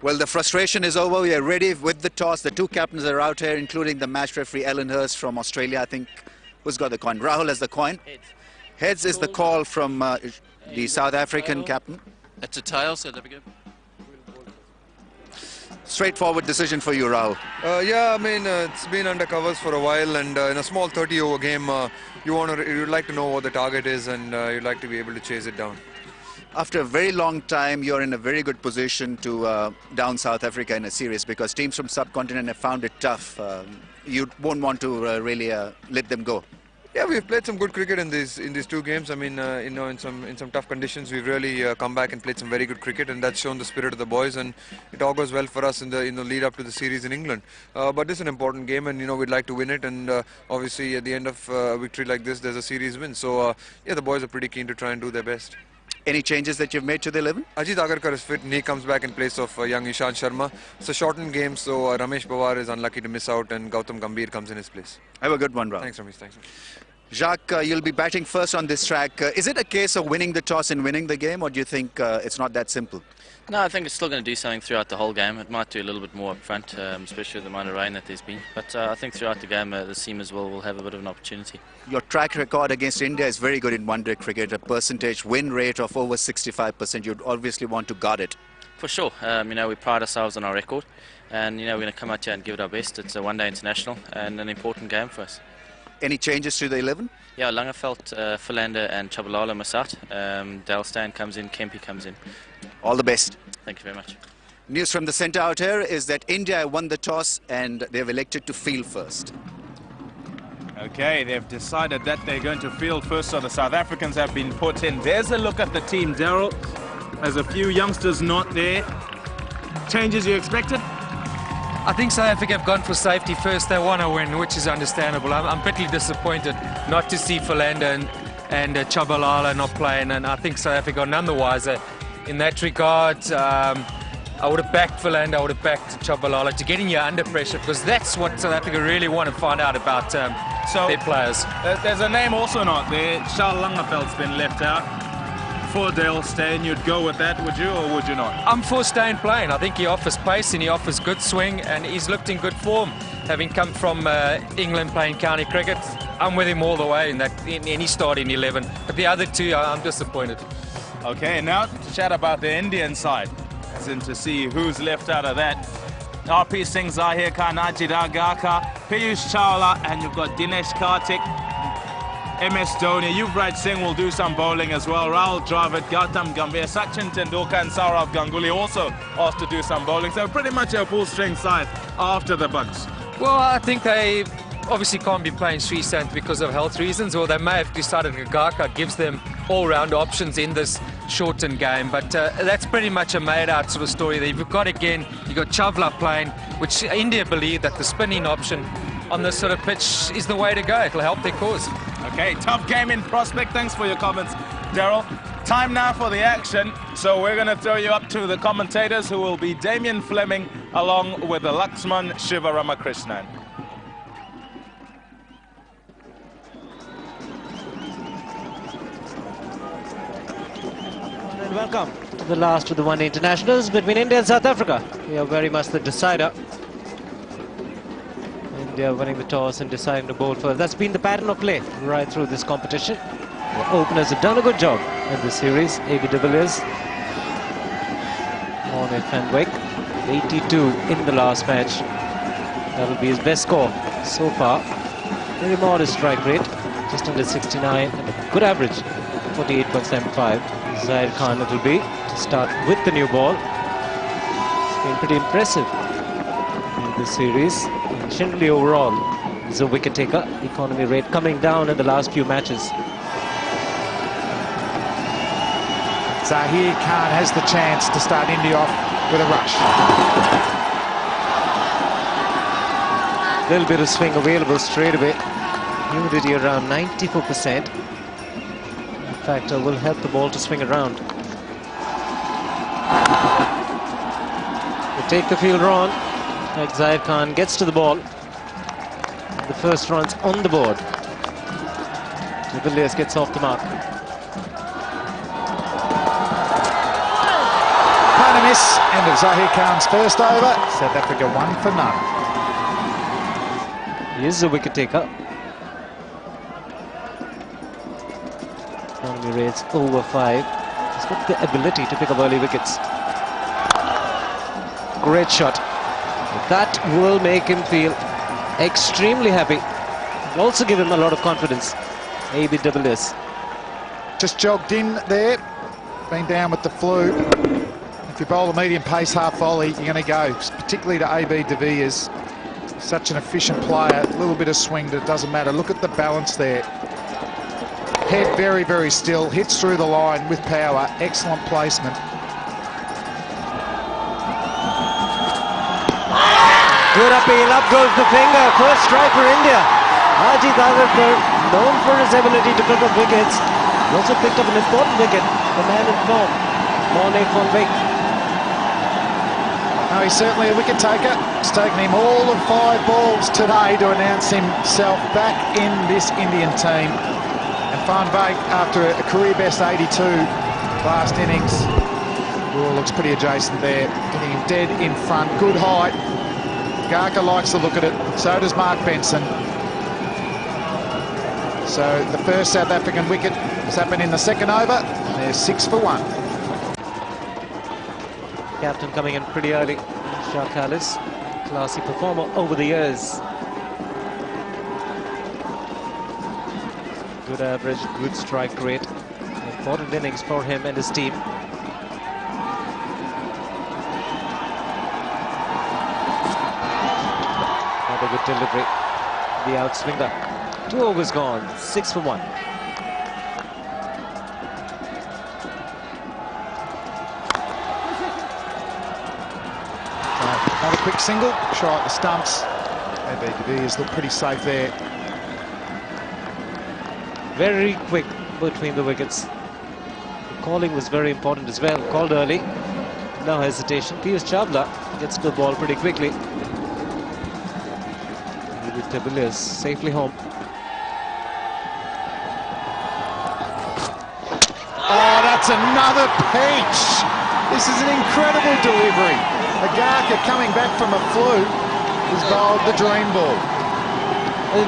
Well, the frustration is over. We are ready with the toss. The two captains are out here, including the match referee, Ellen Hurst from Australia. I think, who's got the coin? Rahul has the coin. Heads is the call from the South African captain. It's a tail, so there we go. Straightforward decision for you, Rahul. Yeah, I mean, it's been under covers for a while, and in a small 30-over game, you'd like to know what the target is, and you'd like to be able to chase it down. After a very long time, you're in a very good position to down South Africa in a series, because teams from subcontinent have found it tough. You won't want to really let them go. Yeah, we've played some good cricket in these two games. I mean, in some tough conditions, we've really come back and played some very good cricket, and that's shown the spirit of the boys, and it all goes well for us in the lead up to the series in England. But this is an important game, and we'd like to win it, and obviously at the end of a victory like this, there's a series win. So yeah, the boys are pretty keen to try and do their best. Any changes that you've made to the 11? Ajit Agarkar is fit and he comes back in place of young Ishant Sharma. It's a shortened game, so Ramesh Pawar is unlucky to miss out, and Gautam Gambhir comes in his place. Have a good one, Rahul. Thanks, Ramesh. Thanks. Jacques, you'll be batting first on this track. Is it a case of winning the toss and winning the game, or do you think it's not that simple? No, I think it's still going to do something throughout the whole game. It might do a little bit more up front, especially with the amount of rain that there's been. But I think throughout the game, the seamers will have a bit of an opportunity. Your track record against India is very good in one-day cricket, a percentage win rate of over 65%. You'd obviously want to guard it. For sure. We pride ourselves on our record, and we're going to come out here and give it our best. It's a one-day international and an important game for us. Any changes to the 11? Yeah, Langeveld, Philander and Chabalala miss out. Dale Steyn comes in, Kempe comes in. All the best. Thank you very much. News from the centre out here is that India won the toss and they've elected to field first. Okay, they've decided that they're going to field first, so the South Africans have been put in. There's a look at the team, Daryl. There's a few youngsters not there. Changes you expected? I think South Africa have gone for safety first. They want to win, which is understandable. I'm bitterly disappointed not to see Philander and Chabalala not playing, and I think South Africa are none the wiser in that regard. I would have backed Philander, I would have backed Chabalala to get in here under pressure, because that's what South Africa really want to find out about their players. There's a name also not there. Charles Langeveld's been left out. For Dale Steyn, you'd go with that, would you, or would you not? I'm for Steyn playing. I think he offers pace and he offers good swing, and he's looked in good form, having come from England playing county cricket. I'm with him all the way in any starting 11. But the other two, I'm disappointed. Okay, now to chat about the Indian side, as in to see who's left out of that. RP Singh, Zahir Khan, Ajit Agarkar, Piyush Chawla, and you've got Dinesh Karthik, MS Dhoni, Yuvraj Singh will do some bowling as well. Rahul Dravid, Gautam Gambhir, Sachin Tendulkar and Saurav Ganguly also asked to do some bowling. So pretty much a full-strength side after the Bucks. Well, I think they obviously can't be playing Sreesanth because of health reasons, or they may have decided Agarkar gives them all-round options in this shortened game. But that's pretty much a made-out sort of story there. You've got, again, you've got Chawla playing, which India believe that the spinning option on this sort of pitch is the way to go. It'll help their cause. Okay, tough game in prospect. Thanks for your comments, Daryl. Time now for the action. So we're going to throw you up to the commentators, who will be Damien Fleming along with the Laxman Shivaramakrishnan. And welcome to the last of the one-day internationals between India and South Africa. We are very much the decider. India winning the toss and deciding to bowl first. That's been the pattern of play right through this competition. The openers have done a good job in this series. A.B. de Villiers on at Fenwick, 82 in the last match. That'll be his best score so far. Very modest strike rate, just under 69, and a good average, 48.75. Zahir Khan it'll be to start with the new ball. It's been pretty impressive in this series. Generally overall, he's a wicket taker. Economy rate coming down in the last few matches. Zahir Khan has the chance to start India off with a rush. Little bit of swing available straight away. Humidity around 94%. In fact, will help the ball to swing around. They take the fielder on. Zahir Khan gets to the ball. The first run's on the board. De Villiers gets off the mark. Can't miss, End of Zahir Khan's first over. South Africa 1 for none. Here's the wicket taker. Economy rates over 5. He's got the ability to pick up early wickets. Great shot. That will make him feel extremely happy. It'll also give him a lot of confidence. A.B. de Villiers. Just jogged in there. Been down with the flu. If you bowl a medium pace half volley, you're going to go, particularly to A.B. de Villiers. Such an efficient player. A little bit of swing, but it doesn't matter. Look at the balance there. Head very, very still. Hits through the line with power. Excellent placement. Good appeal, up goes the finger. First strike for India. Ajit Agarkar, known for his ability to pick up wickets. He also picked up an important wicket. The man in form, Morne van Beek. No, he's certainly a wicket taker. It's taken him all of 5 balls today to announce himself back in this Indian team. And Van Beek, after a career best 82 last innings, looks pretty adjacent there, hitting him dead in front. Good height. Garker likes to look at it. So does Mark Benson. So the first South African wicket has happened in the second over. They're 6 for 1. Captain coming in pretty early. Shah Khalis, classy performer over the years. Good average, good strike rate. Important innings for him and his team. Another good delivery. The outswinger. 2 overs gone, 6 for 1. Another quick single, shot at the stumps. A.B. de Villiers look pretty safe there. Very quick between the wickets. The calling was very important as well. Called early. No hesitation. Piyush Chawla gets to the ball pretty quickly. With de Villiers safely home. Oh, that's another peach. This is an incredible delivery. Agarkar coming back from a flu has bowled the dream ball.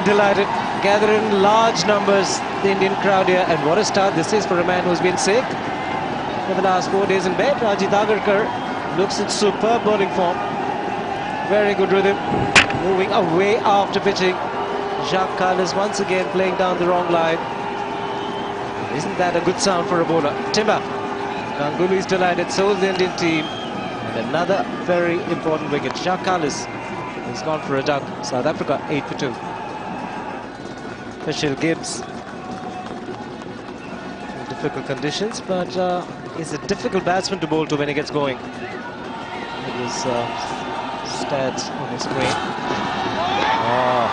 Delighted. Gathering large numbers, the Indian crowd here. And what a start this is for a man who's been sick for the last 4 days in bed. Ajit Agarkar looks in superb bowling form. Very good rhythm. Moving away after pitching. Shah Khalis once again playing down the wrong line. Isn't that a good sound for a bowler? Timber. Ganguly is delighted, so is the Indian team. And another very important wicket. Shah Khalis has gone for a duck. South Africa 8 for 2. Michelle Gibbs. Difficult conditions, but he's a difficult batsman to bowl to when he gets going. It was stats on his screen. Oh,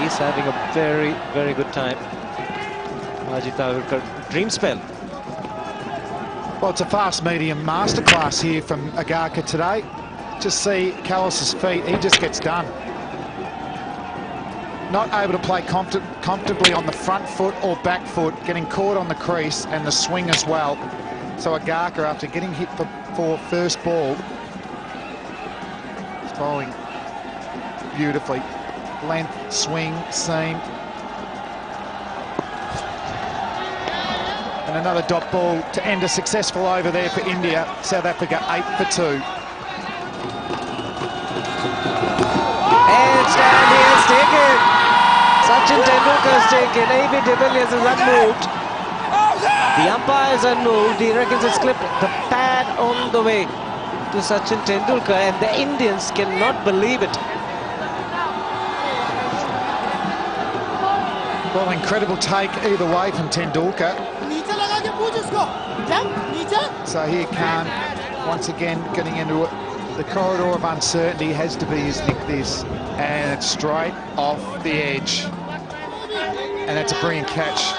he's having a very, very good time. Ajit Agarkar, dream spell. Well, it's a fast medium masterclass here from Agarkar today. Just see Kallis's feet, he just gets done. Not able to play comfortably on the front foot or back foot, getting caught on the crease and the swing as well. So Agarkar, after getting hit for first ball, is bowling beautifully. Length, swing, seam. And another dot ball to end a successful over there for India. South Africa 8 for 2. And stand here is taken. Sachin Tendulkar is taken. A.B. de Villiers is unmoved. The umpire is unmoved. He reckons it's clipped. The pad on the way to Sachin Tendulkar, and the Indians cannot believe it. Well, incredible take either way from Tendulkar. Zahir Khan once again getting into the corridor of uncertainty. Has to be his nick this, and it's straight off the edge. And that's a brilliant catch.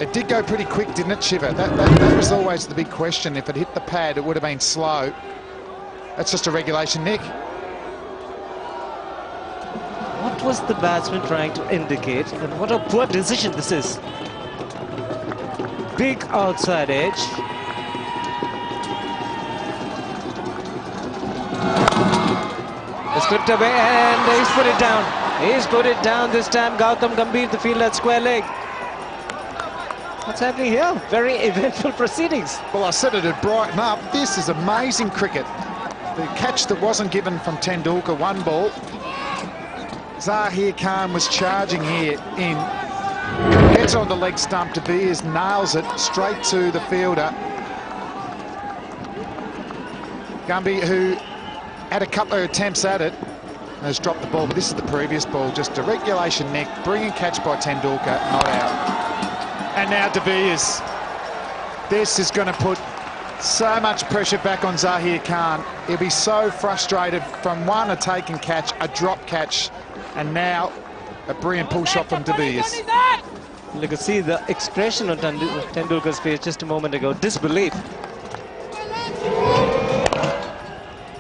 It did go pretty quick, didn't it, Shiva? That was always the big question. If it hit the pad, it would have been slow. That's just a regulation nick. What was the batsman trying to indicate? And what a poor decision this is. Big outside edge. slipped away and he's put it down. He's put it down this time. Gautam Gambhir, the field at square leg. What's happening here? Very eventful proceedings. Well, I said it'd brighten up. This is amazing cricket. The catch that wasn't given from Tendulkar, one ball. Zahir Khan was charging here in. Gets on the leg stump. De Beers nails it straight to the fielder. Gumby, who had a couple of attempts at it, has dropped the ball, but this is the previous ball. Just a regulation neck, bringing catch by Tendulkar, not out. And now De Beers. This is going to put so much pressure back on Zahir Khan. He'll be so frustrated from one, a taken catch, a drop catch, and now a brilliant pull shot from De Beers. You can see the expression on Tendulkar's face just a moment ago. Disbelief.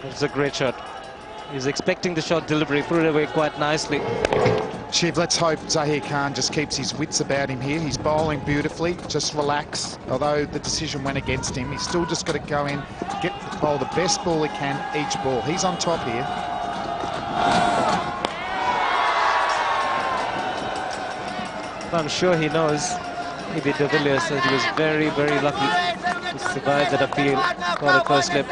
It's a great shot. He's expecting the shot delivery, put it away quite nicely. Shiv, let's hope Zahir Khan just keeps his wits about him here. He's bowling beautifully, just relax. Although the decision went against him, he's still just got to go in, bowl the best ball he can each ball. He's on top here. I'm sure he knows. Maybe De Villiers said he was very, very lucky to survive that appeal for the first slip.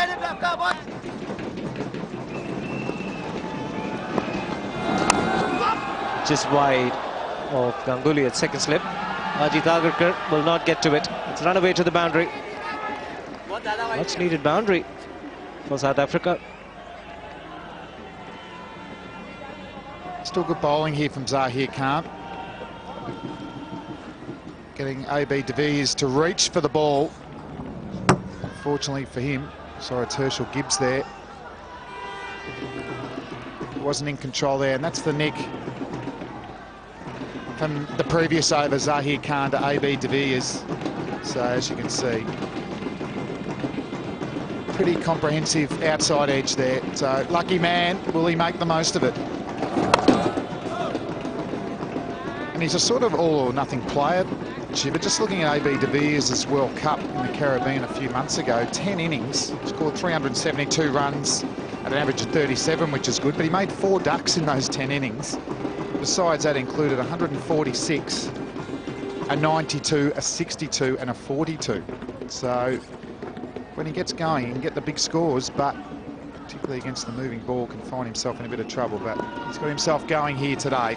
Just wide of Ganguly at second slip. Ajit Agarkar will not get to it. It's run away to the boundary. Much needed boundary for South Africa. Still good bowling here from Zahir Khan. Getting AB De Villiers to reach for the ball. Fortunately for him, sorry, it's Herschel Gibbs there. He wasn't in control there, and that's the nick from the previous over, Zahir Khan to AB De Villiers. So as you can see, pretty comprehensive outside edge there. So lucky man, will he make the most of it? And he's a sort of all or nothing player, Shiva. Just looking at AB De Villiers' World Cup in the Caribbean a few months ago, 10 innings, scored 372 runs at an average of 37, which is good, but he made 4 ducks in those 10 innings. Besides that included 146, a 92, a 62 and a 42. So when he gets going, he can get the big scores, but particularly against the moving ball can find himself in a bit of trouble. But he's got himself going here today.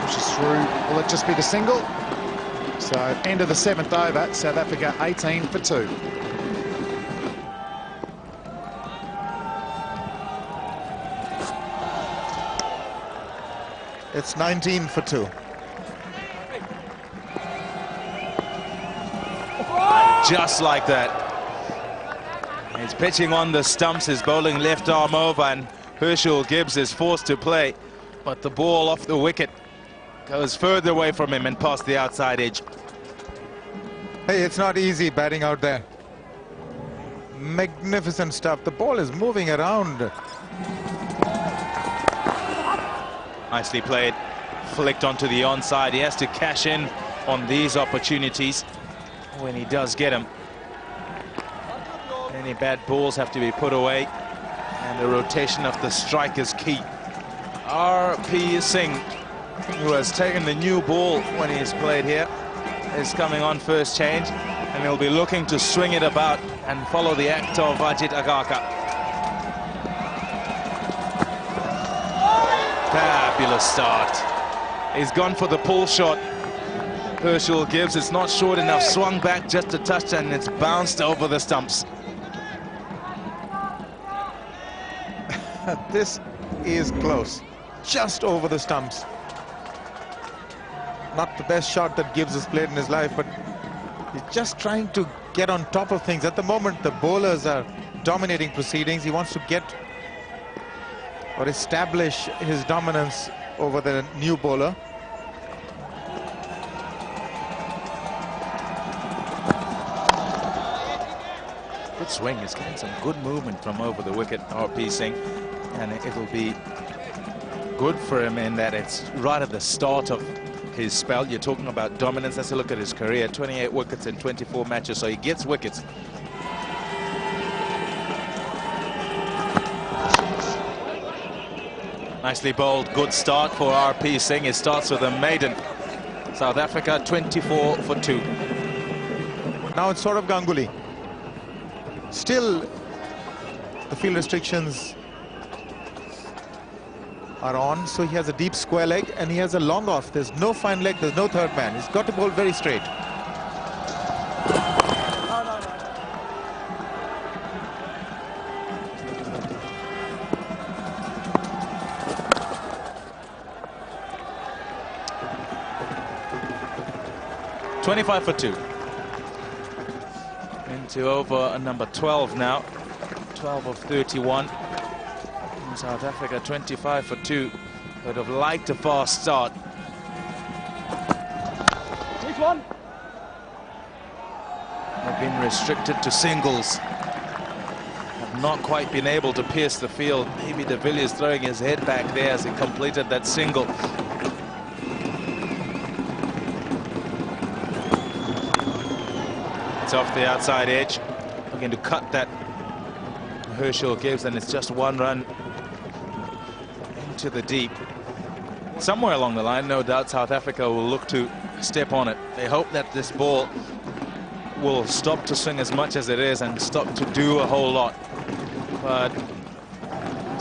Pushes through. Will it just be the single? So end of the 7th over, South Africa 18 for 2. It's 19 for 2. Just like that. He's pitching on the stumps, his bowling left arm over, and Herschel Gibbs is forced to play. But the ball off the wicket goes further away from him and past the outside edge. Hey, it's not easy batting out there. Magnificent stuff. The ball is moving around. Nicely played, flicked onto the onside. He has to cash in on these opportunities when he does get them. Any bad balls have to be put away, and the rotation of the strike is key. R.P. Singh, who has taken the new ball when he's played here, is coming on first change, and he'll be looking to swing it about and follow the act of Ajit Agarkar. Fabulous start. He's gone for the pull shot. Herschel Gibbs, it's not short enough, swung back just a touch, and it's bounced over the stumps. This is close. Just over the stumps. Not the best shot that Gibbs has played in his life, but he's just trying to get on top of things. At the moment, the bowlers are dominating proceedings. He wants to get or establish his dominance over the new bowler. Good swing. He's getting some good movement from over the wicket, R.P. Singh, and it'll be good for him in that it's right at the start of his spell. You're talking about dominance. Let's look at his career: 28 wickets in 24 matches, so he gets wickets. Nicely bowled, good start for RP Singh. It starts with a maiden. South Africa 24 for 2. Now it's Saurav Ganguly. Still, the field restrictions are on, so he has a deep square leg and he has a long off. There's no fine leg, there's no third man. He's got to bowl very straight. $25 for 2. Into over number 12 now. 12 of 31. In South Africa, 25 for 2. Would have liked a fast start. Take one. They've been restricted to singles. Have not quite been able to pierce the field. Maybe de Villiers throwing his head back there as he completed that single. Off the outside edge, looking to cut that. Herschel gives, and it's just one run into the deep. Somewhere along the line, no doubt, South Africa will look to step on it. They hope that this ball will stop to swing as much as it is and stop to do a whole lot. But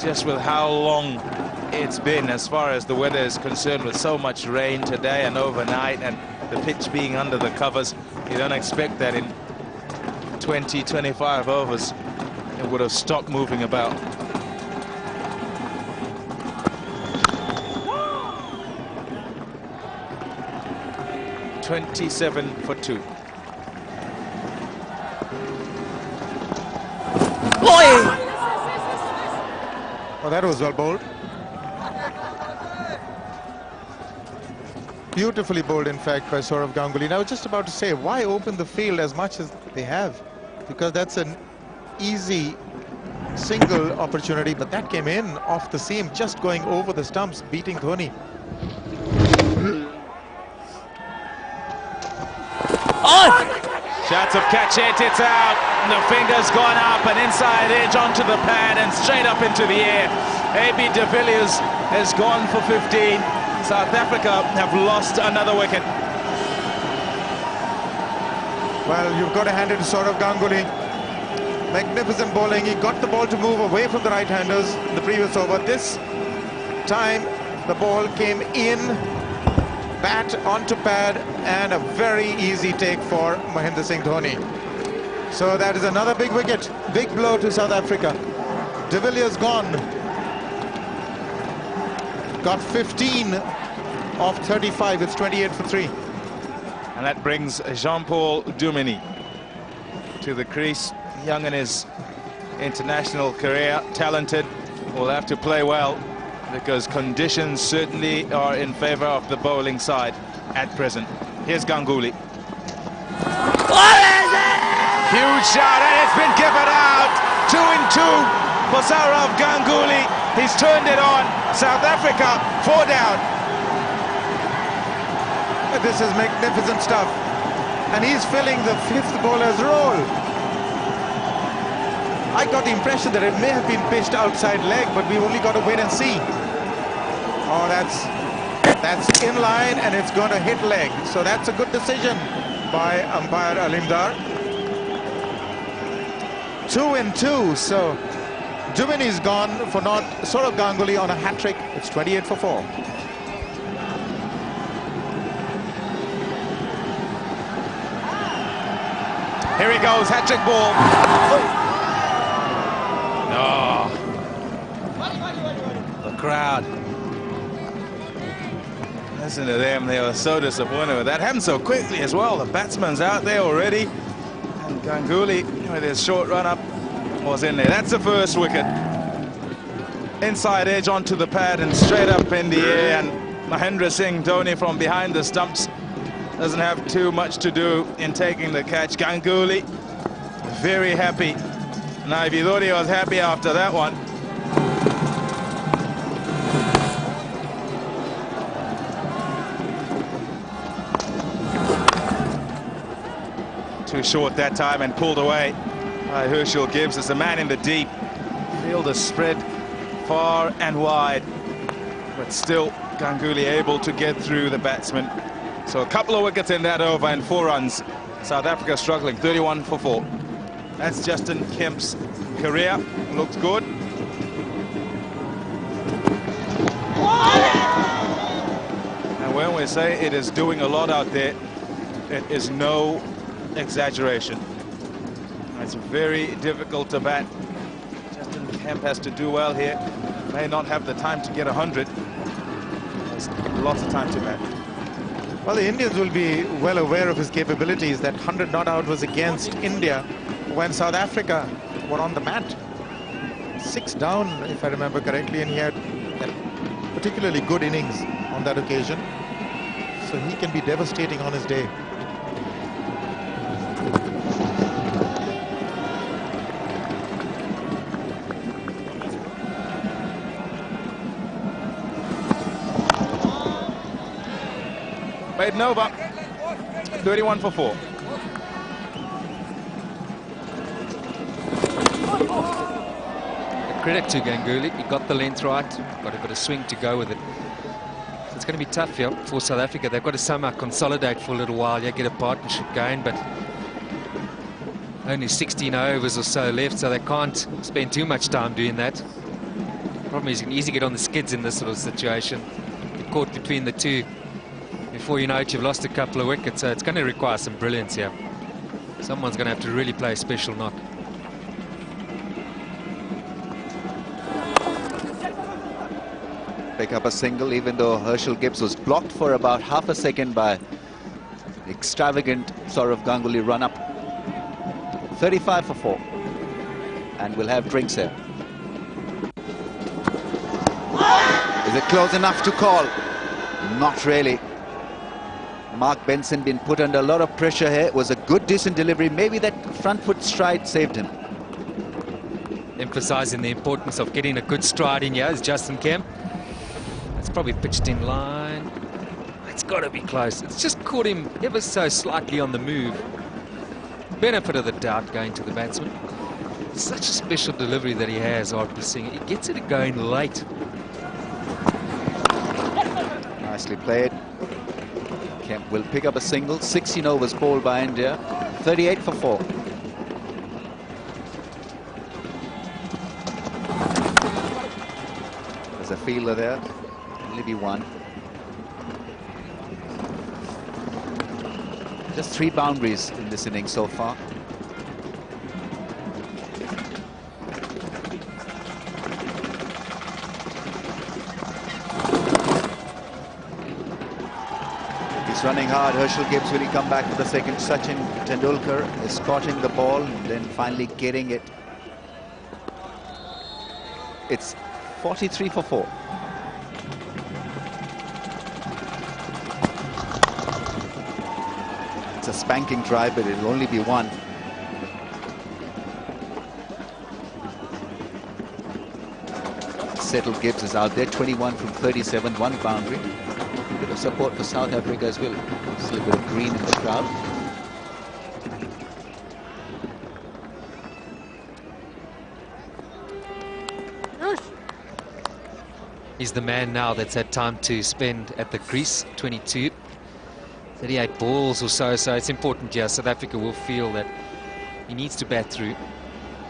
just with how long it's been, as far as the weather is concerned, with so much rain today and overnight, and the pitch being under the covers, you don't expect that in 20, 25 overs it would have stopped moving about. $27 for 2. Oh, that was well bowled. Beautifully bowled, in fact, by Saurav Ganguly. And I was just about to say, why open the field as much as they have? Because that's an easy single opportunity, but that came in off the seam, just going over the stumps, beating Dhoni. Shots of catch it, it's out. The finger's gone up and inside edge onto the pad and straight up into the air. AB de Villiers has gone for 15. South Africa have lost another wicket. Well, you've got to hand it to Saurav Ganguly. Magnificent bowling. He got the ball to move away from the right-handers in the previous over. This time, the ball came in, bat onto pad, and a very easy take for Mahendra Singh Dhoni. So that is another big wicket. Big blow to South Africa. De Villiers gone. Got 15 of 35. It's 28 for 3. And that brings Jean-Paul Dumini to the crease. Young in his international career, talented, will have to play well because conditions certainly are in favor of the bowling side at present. Here's Ganguly. Huge shot, and it's been given out. 2 and 2 for Saurav Ganguly. He's turned it on. South Africa 4 down. This is magnificent stuff. And he's filling the 5th bowler's role. I got the impression that it may have been pitched outside leg, but we've only got to wait and see. Oh, that's in line, and it's going to hit leg. So that's a good decision by umpire Alimdar. 2 and 2. So Dumini's gone for not Saurav Ganguly on a hat-trick. It's 28 for 4. Here he goes, hat-trick ball. Oh. The crowd. Listen to them, they were so disappointed with that. Happened so quickly as well. The batsman's out there already. And Ganguly, with his short run-up, was in there. That's the first wicket. Inside edge onto the pad and straight up in the air. And Mahendra Singh Dhoni from behind the stumps doesn't have too much to do in taking the catch. Ganguly, very happy. Now, if you thought he was happy after that one, too short that time and pulled away by Herschel Gibbs as the man in the deep. Field is spread far and wide. But still, Ganguly able to get through the batsman. So a couple of wickets in that over and 4 runs. South Africa struggling, 31 for 4. That's Justin Kemp's career. Looks good. And when we say it is doing a lot out there, it is no exaggeration. It's very difficult to bat. Justin Kemp has to do well here. May not have the time to get 100. There's lots of time to bat. Well, the Indians will be well aware of his capabilities. That 100 not out was against India when South Africa were on the mat. 6 down, if I remember correctly, and he had a particularly good innings on that occasion. So he can be devastating on his day. Made Nova, 31 for 4. Credit to Ganguly, he got the length right, got a bit of swing to go with it. So it's going to be tough here for South Africa. They've got to somehow consolidate for a little while, yeah, get a partnership going, but only 16 overs or so left, so they can't spend too much time doing that. Problem is you can easily get on the skids in this sort of situation. Get caught between the two. Before you know it, you've lost a couple of wickets, so it's going to require some brilliance here. Someone's going to have to really play a special knock. Pick up a single, even though Herschel Gibbs was blocked for about half a second by extravagant Sourav Ganguly run up. 35 for 4. And we'll have drinks here. Is it close enough to call? Not really. Mark Benson been put under a lot of pressure here. It was a good, decent delivery. Maybe that front foot stride saved him. Emphasising the importance of getting a good stride in here is Justin Kemp. It's probably pitched in line. It's got to be close. It's just caught him ever so slightly on the move. Benefit of the doubt going to the batsman. Such a special delivery that he has, Arthur Singh. He gets it going late. Nicely played. Kemp will pick up a single. 16 overs bowled by India. 38 for 4. There's a fielder there. Only be one. Just 3 boundaries in this innings so far. He's running hard. Herschel Gibbs, will he come back for the second? Sachin Tendulkar is spotting the ball and then finally getting it. It's 43 for 4. It's a spanking drive, but it'll only be 1. Settle Gibbs is out there, 21 from 37, 1 boundary. A bit of support for South Africa as well. Still a bit of green in the crowd. He's the man now that's had time to spend at the crease, 22. 38 balls or so, so it's important here. South Africa will feel that he needs to bat through.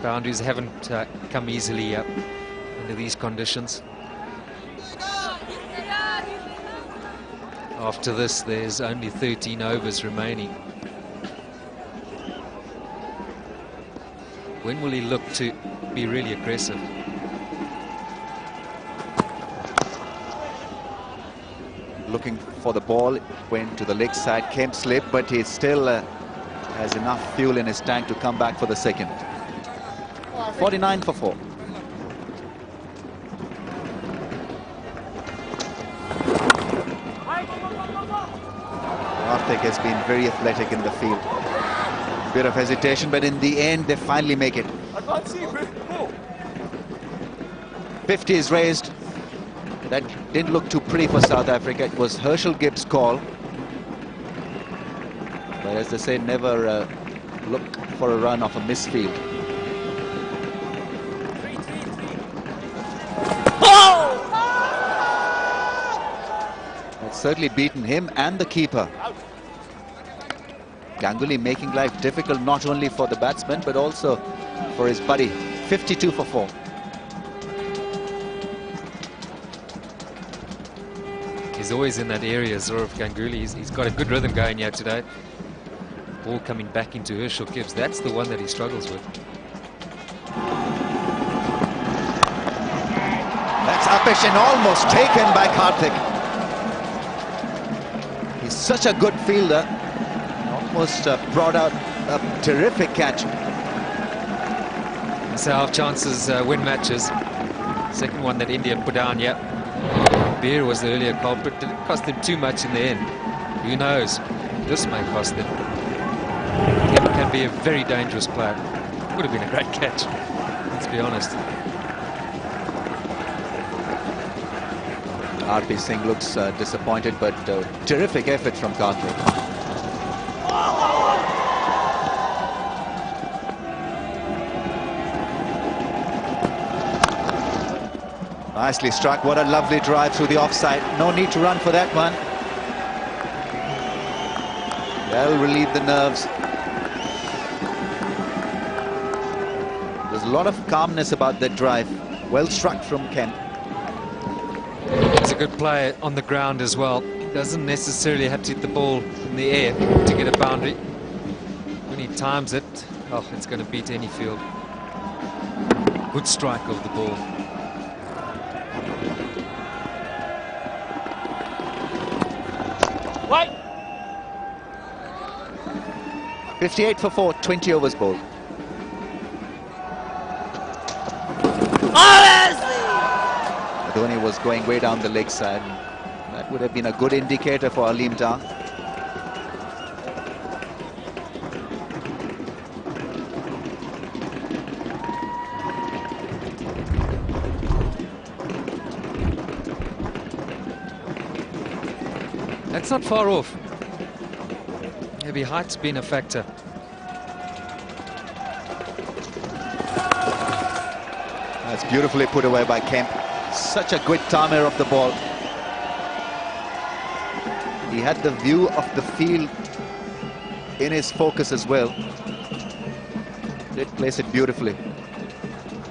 Boundaries haven't come easily up under these conditions. After this, there's only 13 overs remaining. When will he look to be really aggressive? Looking for the ball, it went to the leg side. Kemp slipped, but he still has enough fuel in his tank to come back for the second. 49 for 4. Karthik has been very athletic in the field. Bit of hesitation, but in the end they finally make it. 50 is raised. That didn't look too pretty for South Africa. It was Herschel Gibbs' call. But as they say, never look for a run off a misfield. certainly beaten him and the keeper. Ganguly making life difficult not only for the batsman but also for his buddy. 52 for 4. He's always in that area, Zourav Ganguly. He's got a good rhythm going here today. Ball coming back into Herschel Gibbs. That's the one that he struggles with. That's uppish and almost taken by Karthik. He's such a good fielder. Almost brought out a terrific catch. That's how chances win matches. Second one that India put down, yeah. Beer was the earlier culprit. Did it cost them too much in the end? Who knows? This may cost them. Kim can be a very dangerous player. Would have been a great catch, let's be honest. RP Singh looks disappointed, but terrific effort from Karthik. Nicely struck. What a lovely drive through the offside. No need to run for that one. Well, relieve the nerves. There's a lot of calmness about that drive. Well struck from Kemp. He's a good player on the ground as well. Doesn't necessarily have to hit the ball in the air to get a boundary. When he times it, oh, it's going to beat any field. Good strike of the ball. Wait. 58 for 4, 20 overs bowled. Dhoni was going way down the leg side. That would have been a good indicator for Aleem Dar. That's not far off. Maybe height's been a factor. That's beautifully put away by Kemp. Such a good timer of the ball. He had the view of the field in his focus as well. Did place it beautifully.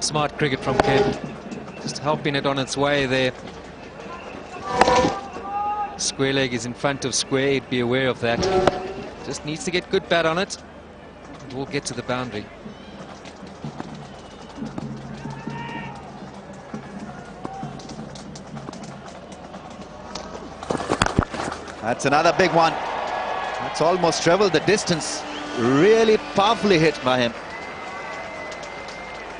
Smart cricket from Kemp. Just helping it on its way there. Square leg is in front of square. He'd be aware of that. Just needs to get good bat on it. And we'll get to the boundary. That's another big one. That's almost traveled the distance. Really powerfully hit by him.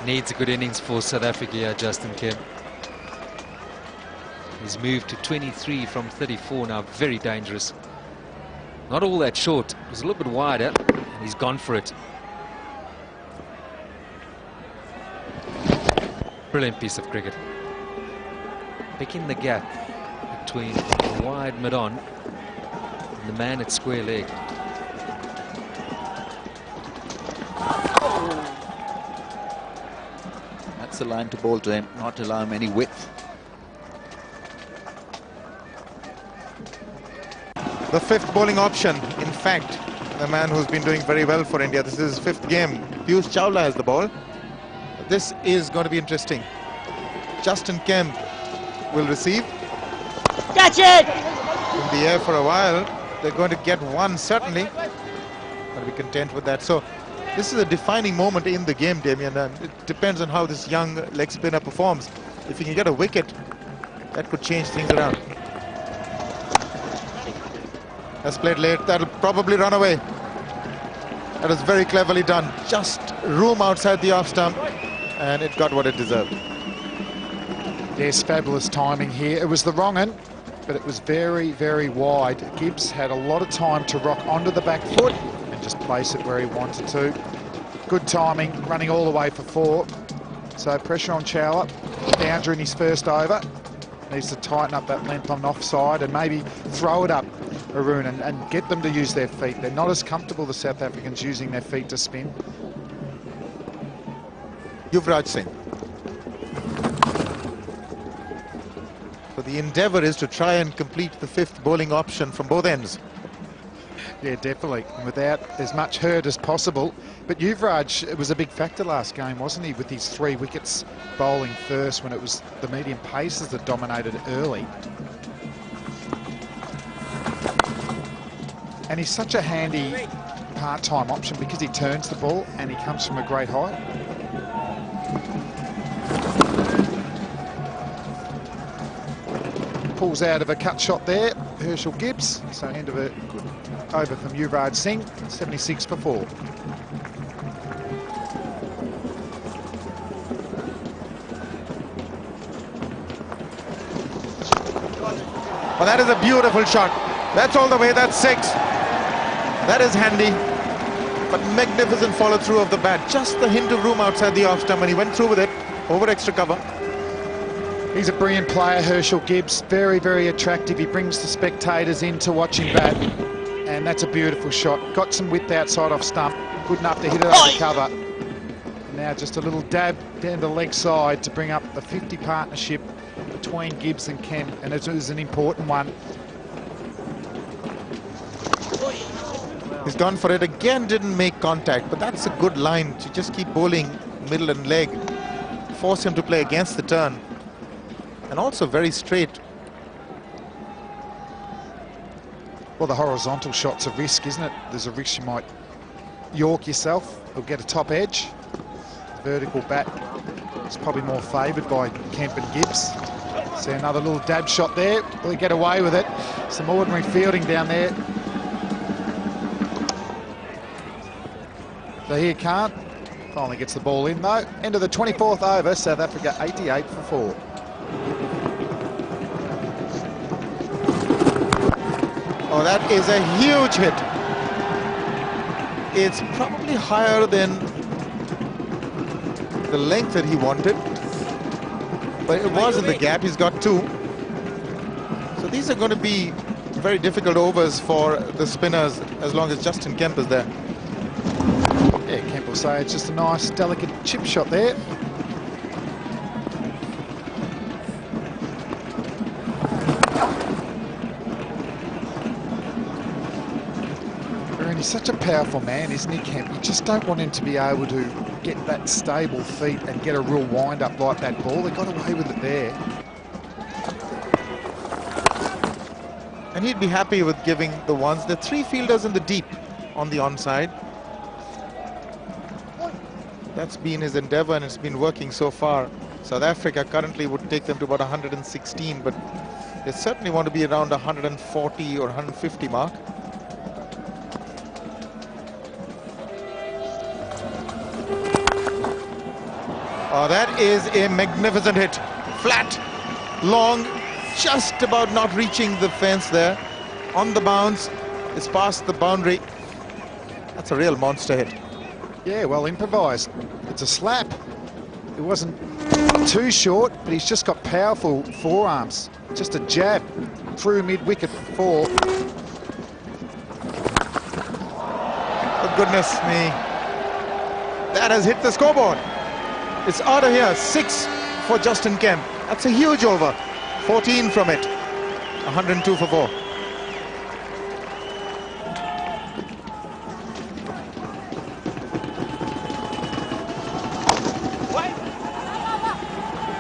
Needs a good innings for South Africa here, Justin Kemp. He's moved to 23 from 34 now, very dangerous. Not all that short, it was a little bit wider, and he's gone for it. Brilliant piece of cricket. Picking the gap between the wide mid-on and the man at square leg. That's the line to bowl to him, not allow him any width. The fifth bowling option, in fact, the man who's been doing very well for India. This is his fifth game. Piyush Chawla has the ball. This is going to be interesting. Justin Kemp will receive. Catch it! In the air for a while. They're going to get one, certainly. Got to be content with that. So this is a defining moment in the game, Damien. And it depends on how this young leg spinner performs. If he can get a wicket, that could change things around. Has played late. That'll probably run away. That was very cleverly done. Just room outside the off stump, and it got what it deserved. Yes, fabulous timing here. It was the wrong end, but it was very, very wide. Gibbs had a lot of time to rock onto the back foot and just place it where he wanted to. Good timing, running all the way for 4. So pressure on Chawla. Boundary in his first over. Needs to tighten up that length on offside and maybe throw it up, Arun, and get them to use their feet. They're not as comfortable, the South Africans, using their feet to spin. Yuvraj Singh. So the endeavour is to try and complete the 5th bowling option from both ends. Yeah, definitely, and without as much hurt as possible. But Yuvraj was a big factor last game, wasn't he, with his 3 wickets bowling first when it was the medium paces that dominated early. And he's such a handy part-time option because he turns the ball and he comes from a great height. Pulls out of a cut shot there, Herschel Gibbs. So end of a good over from Yuvraj Singh, 76 for 4. Well, that is a beautiful shot. That's all the way, that's 6. That is handy. But magnificent follow through of the bat. Just the hint of room outside the off stump and he went through with it over extra cover. He's a brilliant player, Herschel Gibbs. Very, very attractive. He brings the spectators in to watch him bat. And that's a beautiful shot. Got some width outside off stump. Good enough to hit it over cover. And now just a little dab down the leg side to bring up the 50 partnership between Gibbs and Kemp. And it was an important one. He's gone for it again, didn't make contact, but that's a good line to just keep bowling middle and leg. Force him to play against the turn. And also very straight. Well, the horizontal shot's a risk, isn't it? There's a risk you might york yourself or get a top edge. Vertical bat is probably more favoured by Kemp and Gibbs. See another little dab shot there. Will he get away with it? Some ordinary fielding down there. So here can't. Finally gets the ball in though. End of the 24th over, South Africa 88 for 4. Oh, that is a huge hit. It's probably higher than the length that he wanted. But it was in the gap, he's got 2. So these are going to be very difficult overs for the spinners as long as Justin Kemp is there. Yeah, Kemp will say it's just a nice, delicate chip shot there. And he's such a powerful man, isn't he, Kemp? You just don't want him to be able to get that stable feet and get a real wind-up like that ball. They got away with it there. And he'd be happy with giving the ones. The 3 fielders in the deep on the onside. That's been his endeavour and it's been working so far. South Africa currently would take them to about 116, but they certainly want to be around 140 or 150 mark. Oh, that is a magnificent hit. Flat, long, just about not reaching the fence there. On the bounce, it's past the boundary. That's a real monster hit. Yeah, well improvised. It's a slap. It wasn't too short, but he's just got powerful forearms. Just a jab through mid-wicket for 4. Oh, goodness me. That has hit the scoreboard. It's out of here. 6 for Justin Kemp. That's a huge over. 14 from it. 102 for 4.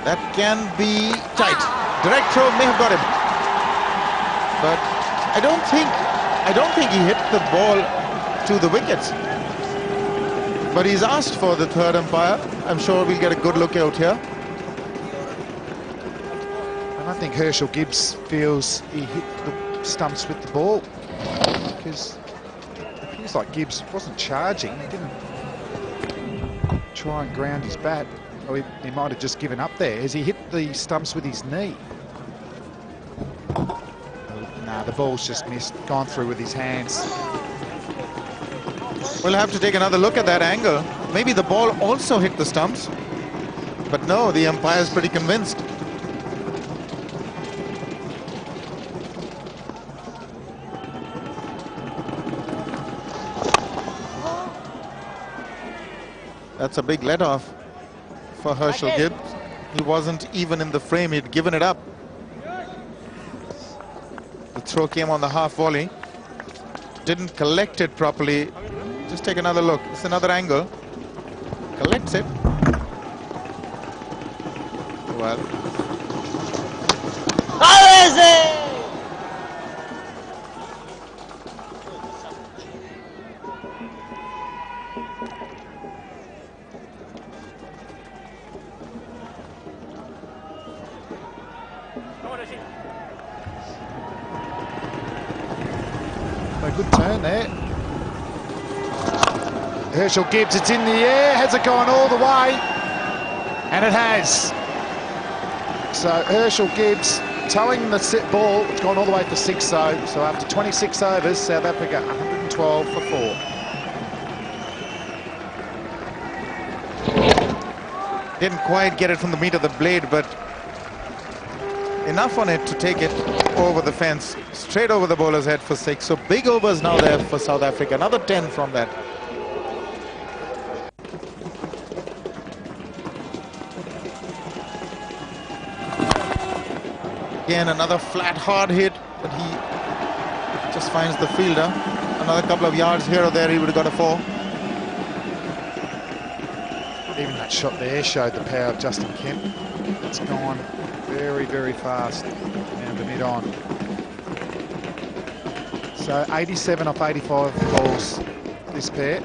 That can be tight. Direct throw may have got him, but I don't think he hit the ball to the wickets. But he's asked for the third umpire. I'm sure we'll get a good look out here. And I think Herschel Gibbs feels he hit the stumps with the ball because it feels like Gibbs wasn't charging. He didn't try and ground his bat. Oh, he might have just given up there as he hit the stumps with his knee. Nah, the ball's just missed, gone through with his hands. We'll have to take another look at that angle. Maybe the ball also hit the stumps. But no, the umpire's pretty convinced. That's a big let-off for Herschel Gibbs. He wasn't even in the frame, he'd given it up. throw came on the half volley. Didn't collect it properly. Just take another look. It's another angle. Collects it. Well. How is it? A good turn there. Herschel Gibbs, it's in the air. Has it gone all the way? And it has. So Herschel Gibbs towing the set ball. It's gone all the way for 6 so. So after 26 overs, South Africa 112 for 4. Didn't quite get it from the meat of the blade, but enough on it to take it over the fence, straight over the bowler's head for 6. So big overs now there for South Africa. Another 10 from that. Again, another flat, hard hit, but he just finds the fielder. Another couple of yards here or there, he would have got a 4. Even that shot there showed the power of Justin Kemp. It's gone very, very fast down to mid-on. So 87 off 85 balls, this pair.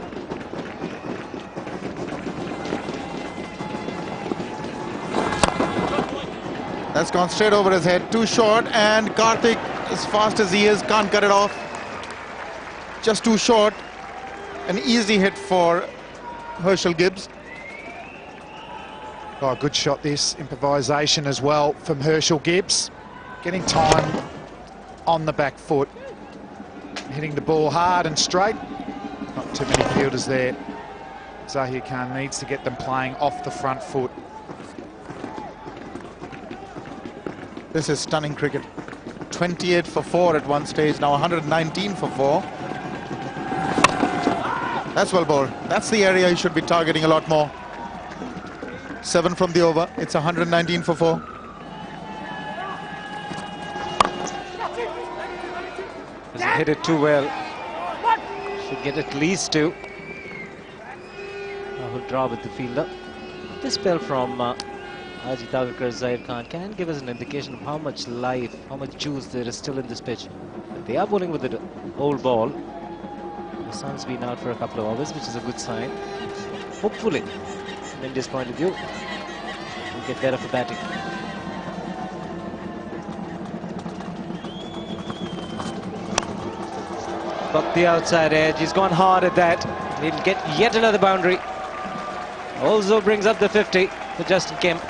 That's gone straight over his head, too short, and Karthik, as fast as he is, can't cut it off. Just too short. An easy hit for Herschel Gibbs. Oh, good shot this. Improvisation as well from Herschel Gibbs. Getting time on the back foot. Hitting the ball hard and straight. Not too many fielders there. Zahir Khan needs to get them playing off the front foot. This is stunning cricket. 28 for 4 at one stage, now 119 for 4. That's well bowled. That's the area he should be targeting a lot more. 7 from the over. It's 119 for 4. Doesn't hit it too well. Should get at least 2. Rahul Dravid, the fielder. This spell from Ajit Agarkar, Zahir Khan can give us an indication of how much life, how much juice there is still in this pitch. But they are bowling with the old ball. The sun's been out for a couple of hours, which is a good sign. Hopefully, from India's point of view, we'll get better for batting. But the outside edge, he's gone hard at that. He'll get yet another boundary. Also brings up the 50 for Justin Kemp.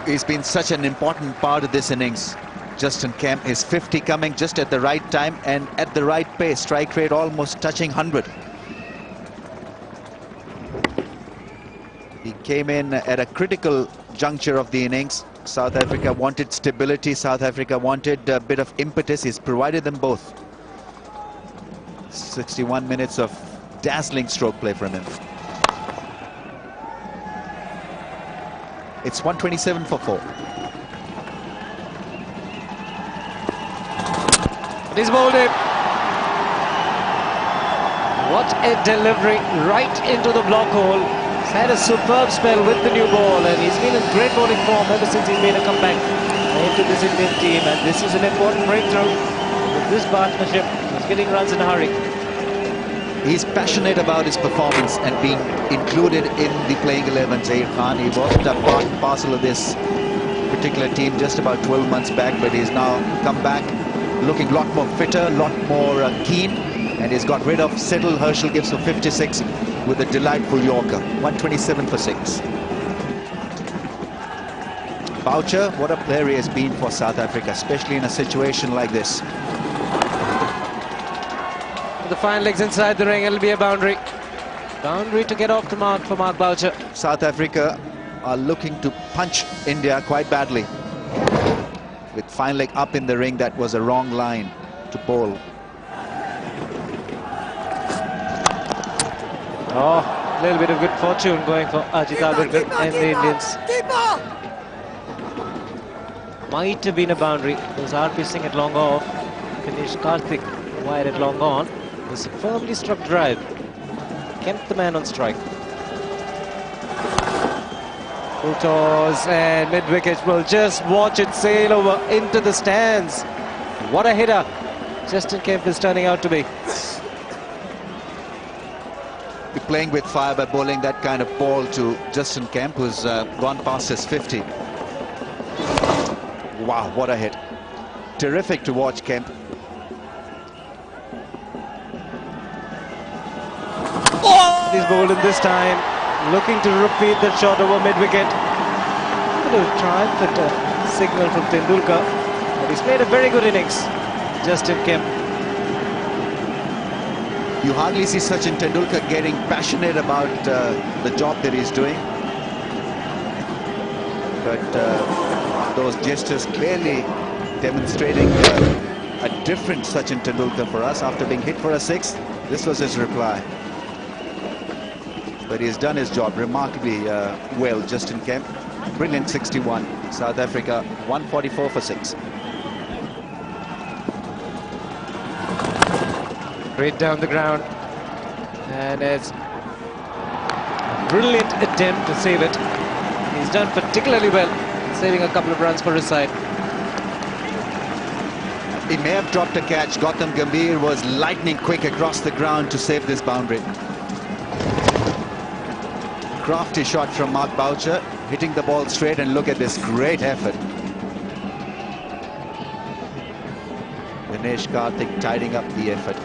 He's been such an important part of this innings. Justin Kemp, his 50 coming just at the right time and at the right pace. Strike rate almost touching 100. He came in at a critical juncture of the innings. South Africa wanted stability. South Africa wanted a bit of impetus. He's provided them both. 61 minutes of dazzling stroke play from him. It's 127 for 4. He's bowled it. What a delivery right into the block hole. He's had a superb spell with the new ball and he's been in great bowling form ever since he's made a comeback into this Indian team, and this is an important breakthrough with this partnership. He's getting runs in a hurry. He's passionate about his performance and being included in the playing 11. Zahir Khan, he wasn't a part and parcel of this particular team just about 12 months back, but he's now come back looking a lot more fitter, a lot more keen, and he's got rid of settled Herschel Gibbs for 56 with a delightful Yorker. 127 for 6. Boucher, what a player he has been for South Africa, especially in a situation like this. The fine legs inside the ring, it'll be a boundary. Boundary to get off the mark for Mark Boucher. South Africa are looking to punch India quite badly. With fine leg up in the ring, that was a wrong line to bowl. Oh, a little bit of good fortune going for Ajit Agarkar and the Indians. Might have been a boundary. It was RP Singh at long off. Dinesh Karthik wide at long on. It was a firmly struck drive. Kemp the man on strike. Full toss and mid-wicket. Well, just watch it sail over into the stands. What a hitter Justin Kemp is turning out to be. You're playing with fire by bowling that kind of ball to Justin Kemp, who's gone past his 50. Wow, what a hit. Terrific to watch Kemp. He's bowled in this time, looking to repeat that shot over mid-wicket. A little triumphant signal from Tendulkar. But he's played a very good innings, Justin Kemp. You hardly see Sachin Tendulkar getting passionate about the job that he's doing. But those gestures clearly demonstrating a different Sachin Tendulkar for us. After being hit for a 6, this was his reply. But he's done his job remarkably well, Justin Kemp. Brilliant 61. South Africa 144 for 6. Straight down the ground. And it's a brilliant attempt to save it. He's done particularly well, saving a couple of runs for his side. He may have dropped a catch. Gautam Gambhir was lightning quick across the ground to save this boundary. Crafty shot from Mark Boucher, hitting the ball straight, and look at this great effort. Dinesh Karthik tidying up the effort.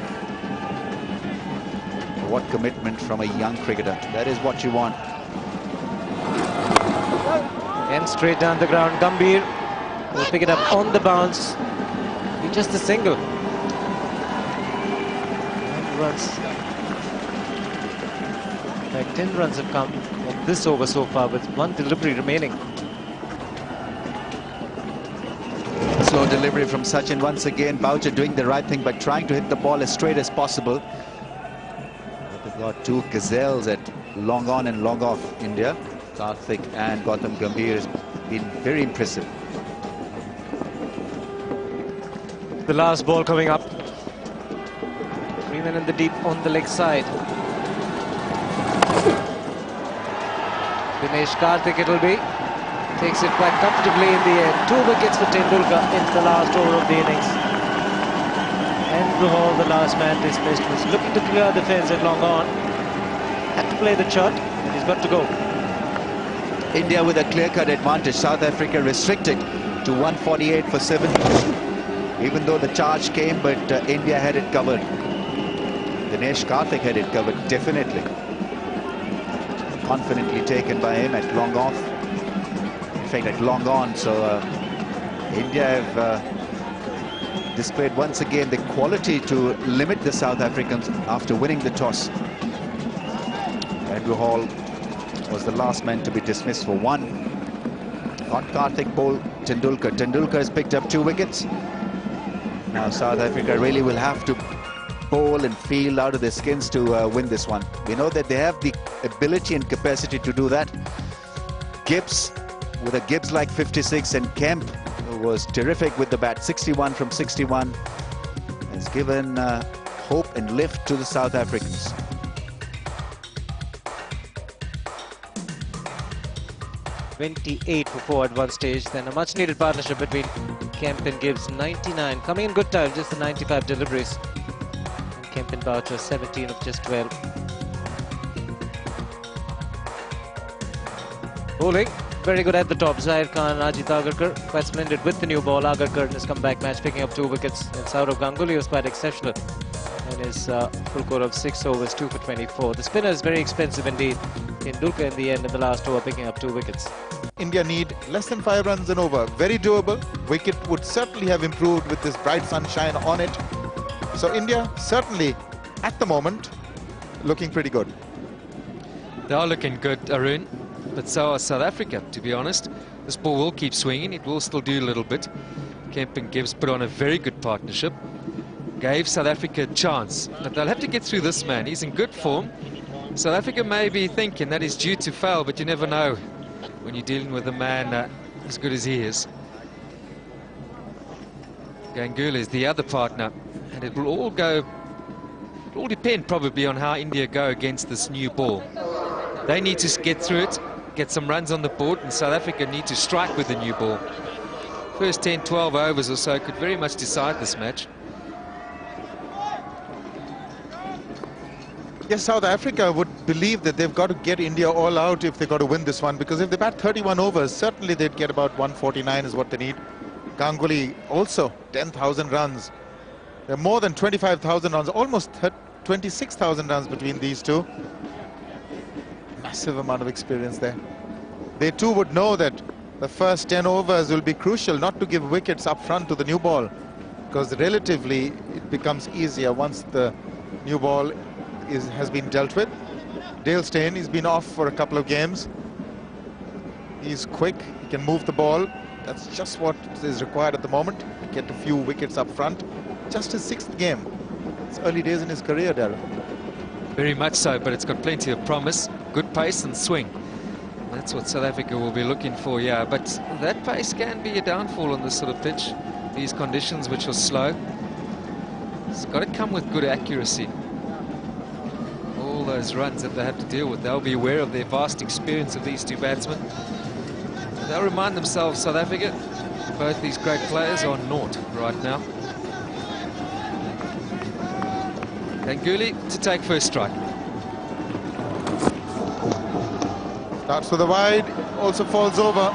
What commitment from a young cricketer. That is what you want. And straight down the ground, Gambhir will pick it up on the bounce. Be just a single. 9 runs. In fact, 10 runs have come on this over so far, with 1 delivery remaining. Slow delivery from Sachin once again. Boucher doing the right thing by trying to hit the ball as straight as possible. They've got 2 gazelles at long on and long off India. Karthik and Gautam Gambhir has been very impressive. The last ball coming up. 3 men in the deep on the leg side. Dinesh Karthik it will be. Takes it quite comfortably in the end. 2 wickets for Tendulkar in the last over of the innings. Andrew Hall, the last man dismissed, was looking to clear the fence at long on. Had to play the shot, and he's got to go. India with a clear-cut advantage. South Africa restricted to 148 for 7. Even though the charge came, but India had it covered. Dinesh Karthik had it covered, definitely. Confidently taken by him at long off. In fact, at long on. So India have displayed once again the quality to limit the South Africans after winning the toss. Andrew Hall was the last man to be dismissed for 1. On Karthik bowl Tendulkar. Tendulkar has picked up 2 wickets. Now South Africa really will have to bowl and feel out of their skins to win this one. We know that they have the ability and capacity to do that. Gibbs, with a Gibbs-like 56, and Kemp, who was terrific with the bat, 61 from 61, has given hope and lift to the South Africans. .28 for 4 at one stage. Then a much-needed partnership between Kemp and Gibbs. 99 coming in good time, just the 95 deliveries. And Kemp and Boucher 17 of just 12. Bowling very good at the top. Zahir Khan, Ajit Agarkar quite splendid with the new ball. Agarkar in his comeback match picking up 2 wickets. And Saurav Ganguly was quite exceptional in his full score of 6 overs, 2 for 24. The spinner is very expensive indeed. Tendulkar in the end in the last over picking up 2 wickets. India need less than 5 runs and over. Very doable. Wicket would certainly have improved with this bright sunshine on it. So India certainly at the moment looking pretty good. They are looking good, Arun, but so are South Africa, to be honest. This ball will keep swinging. It will still do a little bit. Kemp and Gibbs put on a very good partnership. Gave South Africa a chance, but they'll have to get through this man. He's in good form. South Africa may be thinking that he's due to fail, but you never know when you're dealing with a man as good as he is. Ganguly is the other partner, and it will all depend probably on how India go against this new ball. They need to get through it, get some runs on the board, and South Africa need to strike with the new ball. First 10-12 overs or so could very much decide this match. Yes, South Africa would believe that they've got to get India all out if they've got to win this one, because if they bat 31 overs, certainly they'd get about 149 is what they need. Ganguly also 10,000 runs. There are more than 25,000 runs, almost 26,000 runs between these two. Massive amount of experience there. They too would know that the first 10 overs will be crucial, not to give wickets up front to the new ball, because relatively it becomes easier once the new ball has been dealt with. Dale Steyn, he's been off for a couple of games. He's quick, he can move the ball. That's just what is required at the moment. Get a few wickets up front. Just his 6th game. It's early days in his career, Darren. Very much so, but it's got plenty of promise, good pace and swing. That's what South Africa will be looking for, yeah. But that pace can be a downfall on this sort of pitch. These conditions which are slow. It's got to come with good accuracy. All those runs that they have to deal with, they'll be aware of their vast experience of these two batsmen. They'll remind themselves, South Africa, both these great players are naught right now. Ganguly to take first strike. Starts for the wide, also falls over.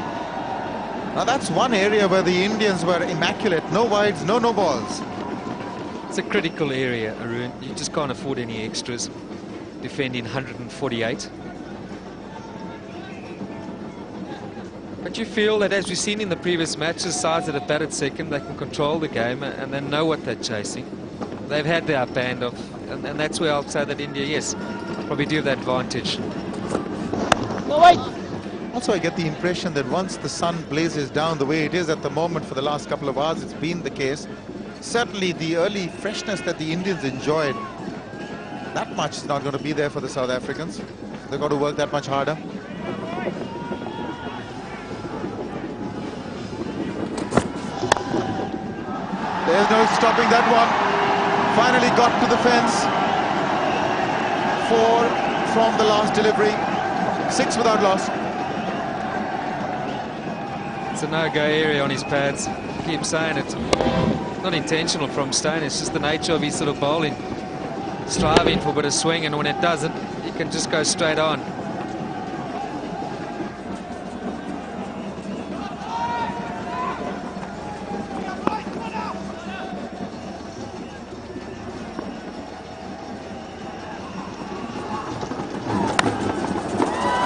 Now that's one area where the Indians were immaculate. No wides, no balls. It's a critical area, Arun. You just can't afford any extras. Defending 148. But you feel that, as we've seen in the previous matches, sides that have batted second, they can control the game and they know what they're chasing. They've had their upper hand off, and that's where I'll say that India, yes, probably do have the advantage. No, wait. Also, I get the impression that once the sun blazes down the way it is at the moment for the last couple of hours, it's been the case. Certainly the early freshness that the Indians enjoyed, that much is not going to be there for the South Africans. They've got to work that much harder. There's no stopping that one. Finally got to the fence. 4 from the last delivery. 6 without loss. It's a no-go area on his pads. Keep saying it. Not intentional from Steyn, it's just the nature of his sort of bowling. Striving for a bit of swing, and when it doesn't, he can just go straight on.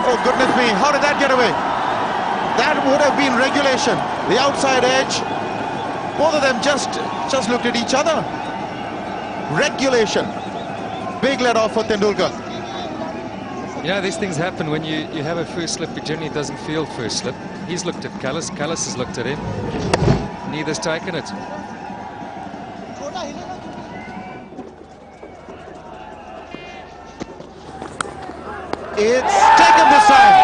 Oh, goodness me, how did that get away? That would have been regulation. The outside edge. Both of them just looked at each other. Regulation. Big let off for Tendulkar. Yeah, these things happen when you have a first slip. It generally doesn't feel first slip. He's looked at Kallis. Kallis has looked at him. Neither's taken it. It's taken this time.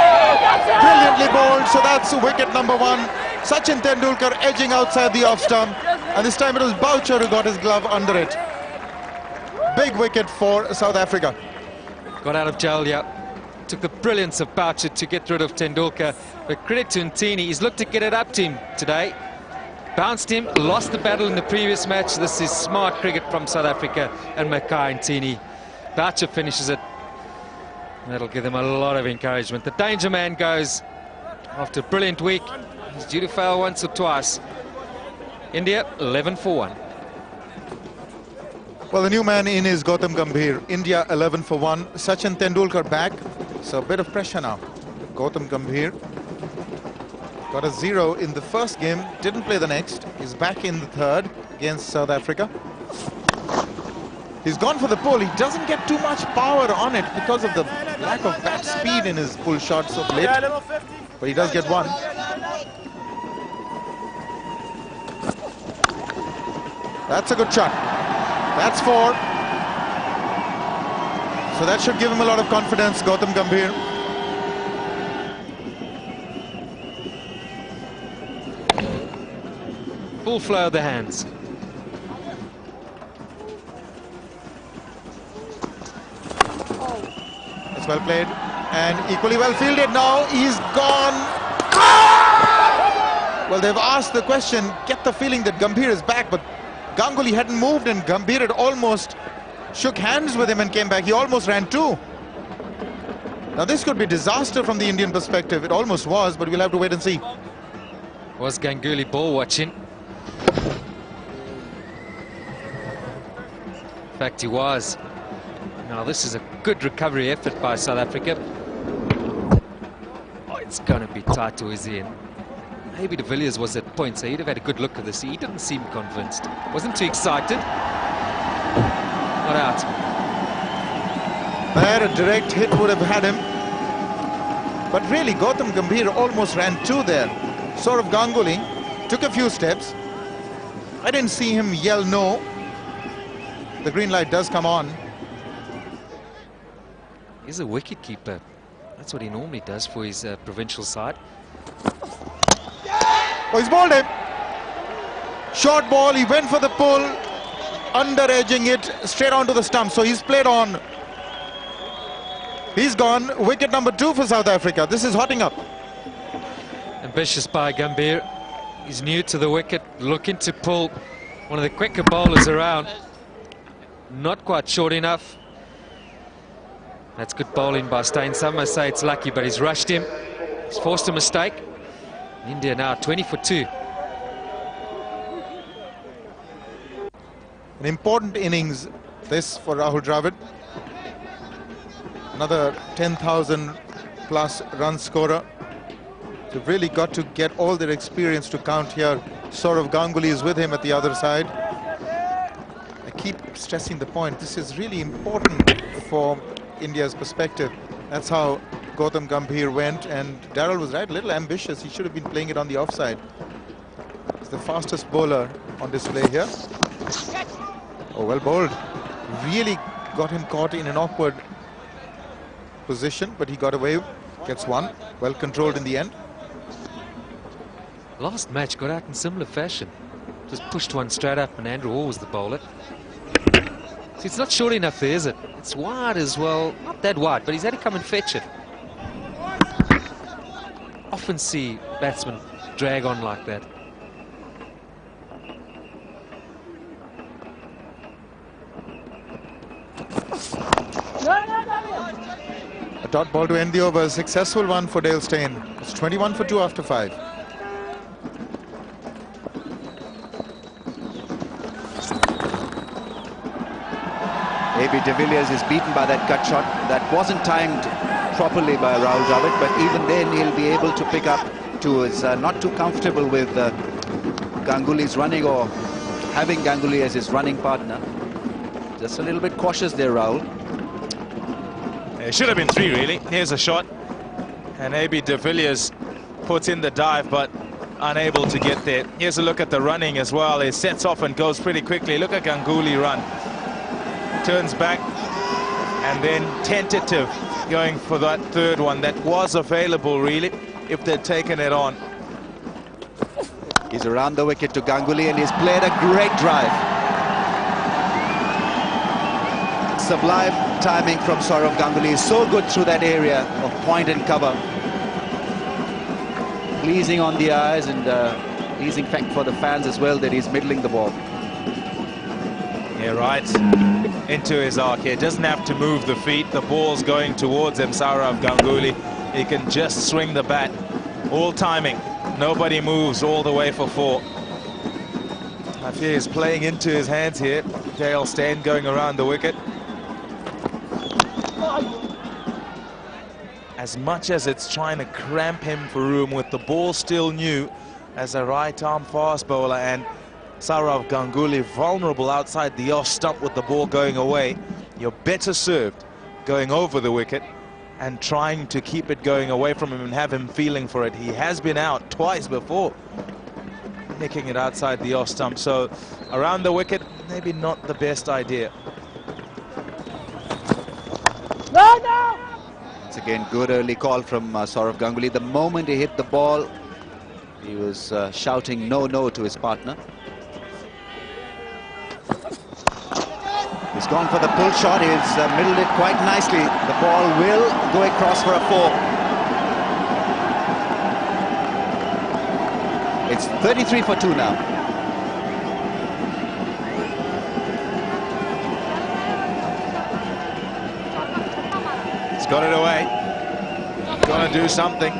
Brilliantly bowled. So that's wicket number 1. Sachin Tendulkar edging outside the off stump. And this time it was Boucher who got his glove under it. Big wicket for South Africa. Got out of jail, yeah. Took the brilliance of Boucher to get rid of Tendulkar. But credit to Ntini, he's looked to get it up to him today. Bounced him, lost the battle in the previous match. This is smart cricket from South Africa and Mackay Ntini. Boucher finishes it. That'll give them a lot of encouragement. The danger man goes after a brilliant week. He's due to fail once or twice. India 11 for 1. Well, the new man in is Gautam Gambhir. India 11 for 1. Sachin Tendulkar back. So a bit of pressure now. Gautam Gambhir got a 0 in the first game. Didn't play the next. He's back in the third against South Africa. He's gone for the pull. He doesn't get too much power on it because of the lack of bat speed in his pull shots of late. But he does get one. That's a good shot. That's 4. So that should give him a lot of confidence, Gautam Gambhir. Full flow of the hands. well played and equally well fielded. Now he's gone. Well, they've asked the question, get the feeling that Gambhir is back, but Ganguly hadn't moved and Gambhir had almost shook hands with him and came back. He almost ran two. Now this could be disaster from the Indian perspective. It almost was, but we'll have to wait and see. Was Ganguly ball watching? In fact, he was. Now this is a good recovery effort by South Africa. Oh, it's going to be tight towards the end. Maybe de Villiers was at point, so he'd have had a good look at this. He didn't seem convinced. Wasn't too excited. Not out. There, a direct hit would have had him. But really, Gautam Gambhir almost ran two there. Saurav Ganguly took a few steps. I didn't see him yell no. The green light does come on. He's a wicket keeper. That's what he normally does for his provincial side. Oh, he's bowled him. Short ball, he went for the pull, under edging it straight onto the stump. So he's played on. He's gone. Wicket number 2 for South Africa. This is hotting up. Ambitious by Gambhir. He's new to the wicket, looking to pull one of the quicker bowlers around. Not quite short enough. That's good bowling by Steyn. Some may say it's lucky, but he's rushed him. He's forced a mistake. India now 20 for 2. An important innings this for Rahul Dravid. Another 10,000 plus run scorer. They've really got to get all their experience to count here. Saurav Ganguly is with him at the other side. I keep stressing the point. This is really important for India's perspective. That's how Gautam Gambhir went, and Darrell was right, a little ambitious. He should have been playing it on the offside. He's the fastest bowler on display here. Oh, well bowled. Really got him caught in an awkward position, but he got away, gets one. Well controlled in the end. Last match got out in similar fashion. Just pushed one straight up, and Andrew Hall was the bowler. See, it's not short enough there, is it? It's wide as well. Not that wide, but he's had to come and fetch it. Often see batsmen drag on like that. A dot ball to end the over. A successful one for Dale Steyn. It's 21 for 2 after 5. AB de Villiers is beaten by that cut shot. That wasn't timed properly by Rahul Dravid, but even then he'll be able to pick up to his not too comfortable with Ganguly's running, or having Ganguly as his running partner. Just a little bit cautious there, Rahul. It should have been 3, really. Here's a shot, and AB de Villiers puts in the dive, but unable to get there. Here's a look at the running as well. It sets off and goes pretty quickly. Look at Ganguly run. Turns back, and then tentative, going for that third one that was available, really, if they'd taken it on. He's around the wicket to Ganguly, and he's played a great drive. Sublime timing from Saurav Ganguly. Is so good through that area of point and cover. Pleasing on the eyes, and pleasing fact for the fans as well that he's middling the ball. Yeah, right into his arc here. Doesn't have to move the feet. The ball's going towards him, Saurav Ganguly. He can just swing the bat. All timing. Nobody moves all the way for 4. I fear he's playing into his hands here. Dale Steyn going around the wicket. As much as it's trying to cramp him for room with the ball still new as a right-arm fast bowler, and Saurav Ganguly vulnerable outside the off stump with the ball going away. You're better served going over the wicket and trying to keep it going away from him and have him feeling for it. He has been out twice before, nicking it outside the off stump. So around the wicket, maybe not the best idea. No! It's again good early call from Saurav Ganguly. The moment he hit the ball, he was shouting no to his partner. He's gone for the pull shot. He's middled it quite nicely. The ball will go across for a 4. It's 33 for 2 now. He's got it away. Got to do something.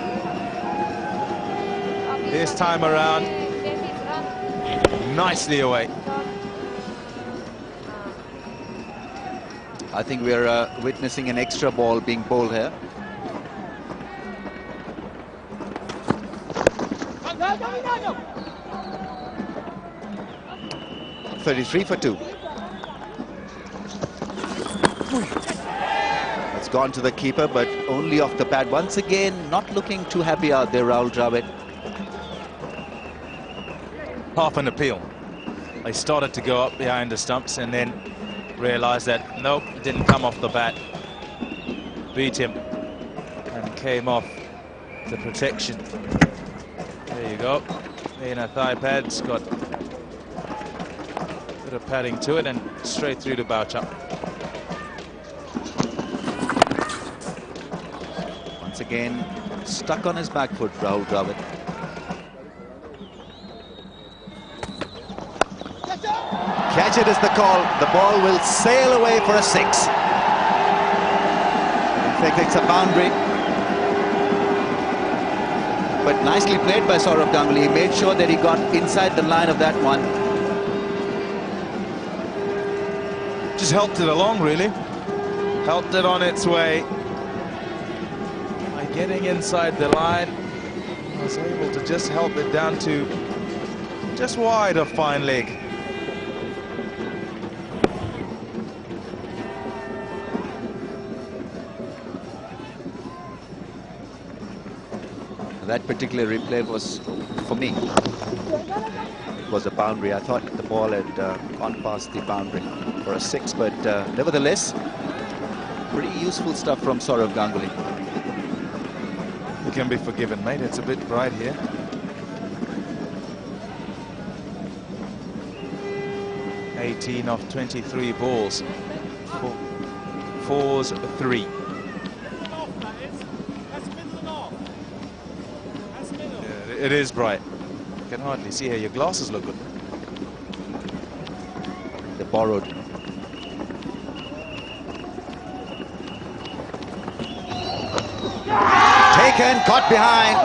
This time around, nicely away. I think we're witnessing an extra ball being bowled here. No, no, no, no. 33 for 2. It's gone to the keeper, but only off the pad. Once again, not looking too happy out there, Rahul Dravid. Half an appeal. They started to go up behind the stumps and then realised that, nope, it didn't come off the bat. Beat him and came off the protection. There you go. In a thigh pad's got a bit of padding to it and straight through to Boucher. Once again, stuck on his back foot, Rahul Dravid. Catch it is the call. The ball will sail away for a 6. In fact, it's a boundary. But nicely played by Sourav Ganguly. He made sure that he got inside the line of that one. Just helped it along, really. Helped it on its way. By getting inside the line, I was able to just help it down to just wide of fine leg. That particular replay was, for me, it was a boundary. I thought the ball had gone past the boundary for a 6, but nevertheless, pretty useful stuff from Sourav Ganguly. You can be forgiven, mate. It's a bit bright here. (18 of 23 balls. 4's 3. It is bright. You can hardly see here. Your glasses look good. They borrowed. Taken, caught behind.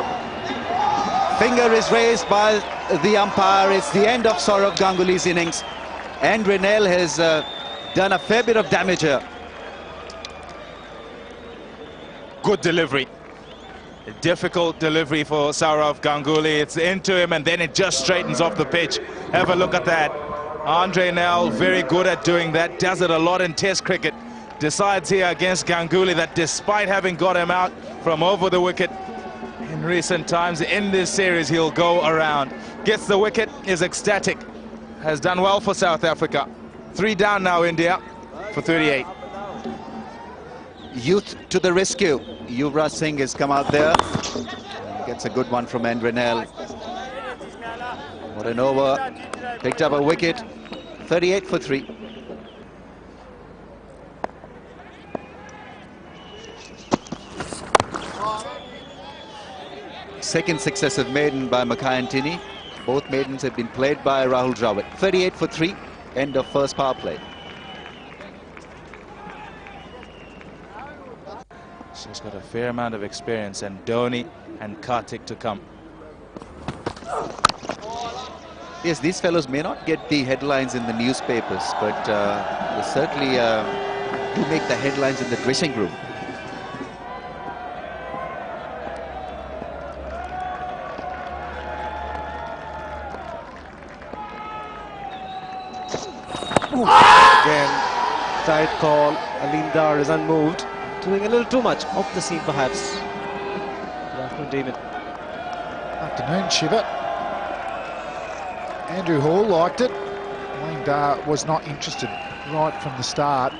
Finger is raised by the umpire. It's the end of Sourav Ganguly's innings. And Renell has done a fair bit of damage here. Good delivery. A difficult delivery for Sourav Ganguly. It's into him and then it just straightens off the pitch. Have a look at that. Andre Nell, very good at doing that. Does it a lot in Test cricket. Decides here against Ganguly that despite having got him out from over the wicket in recent times, in this series he'll go around. Gets the wicket, is ecstatic. Has done well for South Africa. 3 down now, India, for 38. Youth to the rescue. Yuvraj Singh has come out there. Gets a good one from Endrenell. What an over. Picked up a wicket. 38 for 3. Second successive maiden by Makhayantini. Both maidens have been played by Rahul Dravid. 38 for 3. End of first power play. She's got a fair amount of experience, and Dhoni and Karthik to come. Yes, these fellows may not get the headlines in the newspapers, but they certainly do make the headlines in the dressing room. Again, tight call. Alindar is unmoved. Doing a little too much off the seam, perhaps. Good afternoon, Damon. Afternoon, Shiva. Andrew Hall liked it. Alindar was not interested right from the start.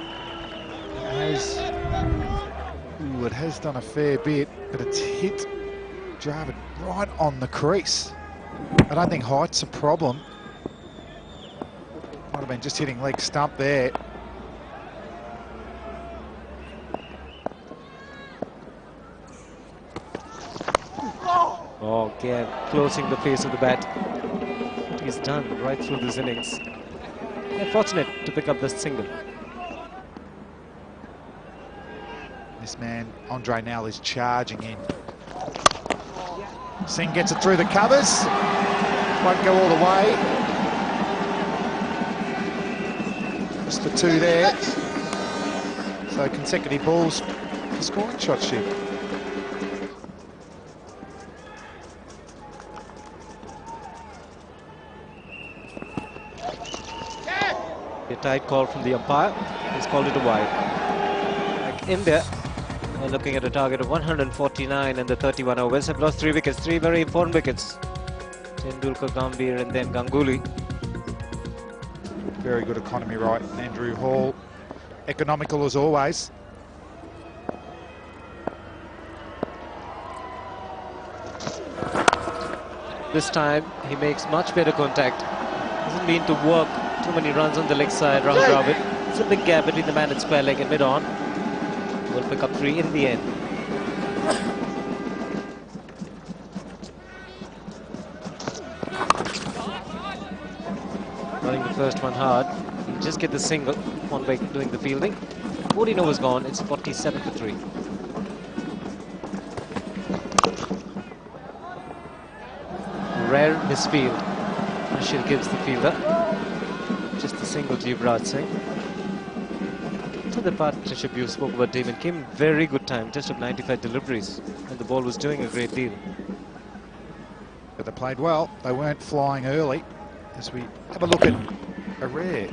It has done a fair bit, but it's hit Dravid right on the crease. I don't think height's a problem. Might have been just hitting leg stump there. Oh, again, closing the face of the bat. He's done right through this innings. And fortunate to pick up the single. This man, Andre Nell, is charging in. Singh gets it through the covers. Won't go all the way. Just the two there. So consecutive balls for scoring shot sheet. A tight call from the umpire. He's called it a wide. Like India are looking at a target of 149 in the 31 overs. Have lost 3 wickets, 3 very important wickets. Tendulkar, Gambhir and then Ganguly. Very good economy, right? Andrew Hall, economical as always. This time he makes much better contact. Doesn't mean to work too many runs on the leg side round robin. It's a big gap between the man at square leg and mid-on. Will pick up 3 in the end. Running the first one hard. He'll just get the single. One way doing the fielding. 14 overs gone. It's 47 for 3. Rare misfield. Ashir gives the fielder. Just a single to Yuvraj Singh. To the partnership you spoke about, Damon, came in very good time, just of 95 deliveries, and the ball was doing a great deal. But they played well. They weren't flying early. As we have a look at a rare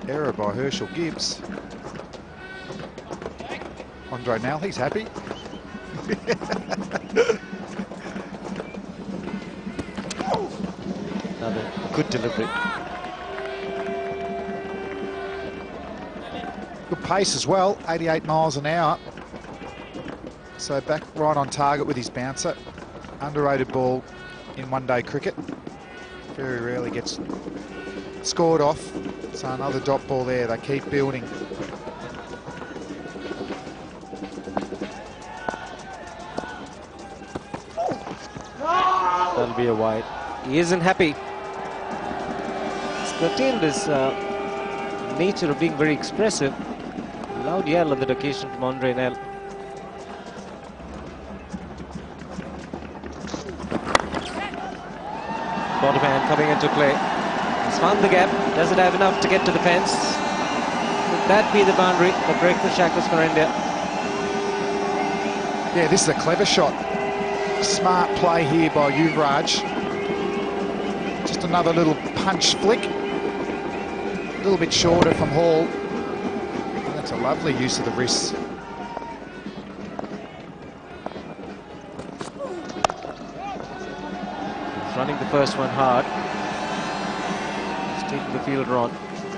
error by Herschel Gibbs. Andre Nell, he's happy. Another good delivery. Good pace as well, 88 miles an hour. So back right on target with his bouncer. Underrated ball in one-day cricket. Very rarely gets scored off. So another dot ball there. They keep building. That'll be a wide. He isn't happy. He's curtailed his nature of being very expressive. Loud yell on that occasion from Andre Nell. Bottom hand coming into play. He's found the gap. Does it have enough to get to the fence? Would that be the boundary that break the shackles for India? Yeah, this is a clever shot. Smart play here by Yuvraj. Just another little punch flick. A little bit shorter from Hall. And that's a lovely use of the wrists. Running the first one hard. He's taking the fielder on.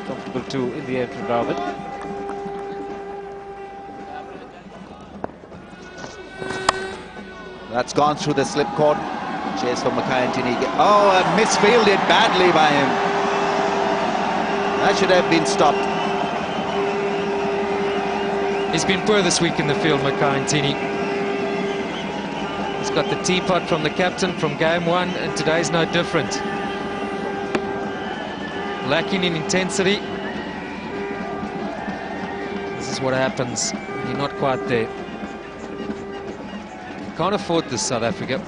Comfortable too in the end from Dravid. That's gone through the slip cord. Chase for Mackay-Antony. Oh, misfielded badly by him. That should have been stopped. He's been poor this week in the field, Mackay-Antony. He's got the teapot from the captain from game 1, and today's no different. Lacking in intensity. This is what happens when you're not quite there. Can't afford this, South Africa.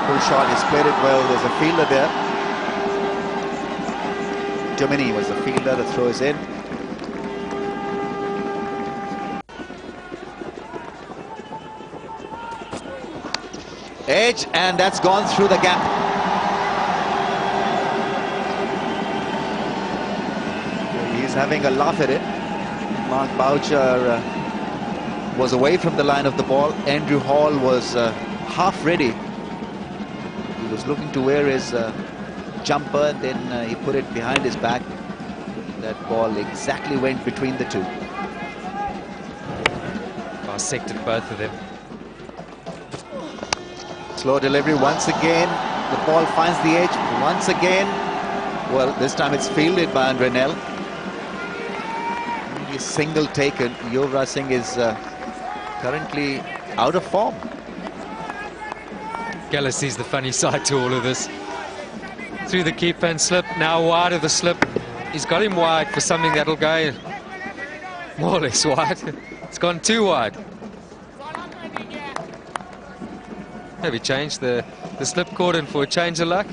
Full shot, he's played it well. There's a fielder there. Domini was the fielder. The throw is in. Edge, and that's gone through the gap. He's having a laugh at it. Mark Boucher was away from the line of the ball. Andrew Hall was half ready. He was looking to wear his jumper, then he put it behind his back. That ball exactly went between the two. Dissected both of them. Slow delivery once again. The ball finds the edge once again. Well, this time it's fielded by Andre Nell. Only a single taken. Yuvraj Singh is currently out of form. Gala sees the funny side to all of this. Through the keeper and slip, now wide of the slip. He's got him wide for something that'll go more or less wide. It's gone too wide. Maybe change the slip cordon for a change of luck.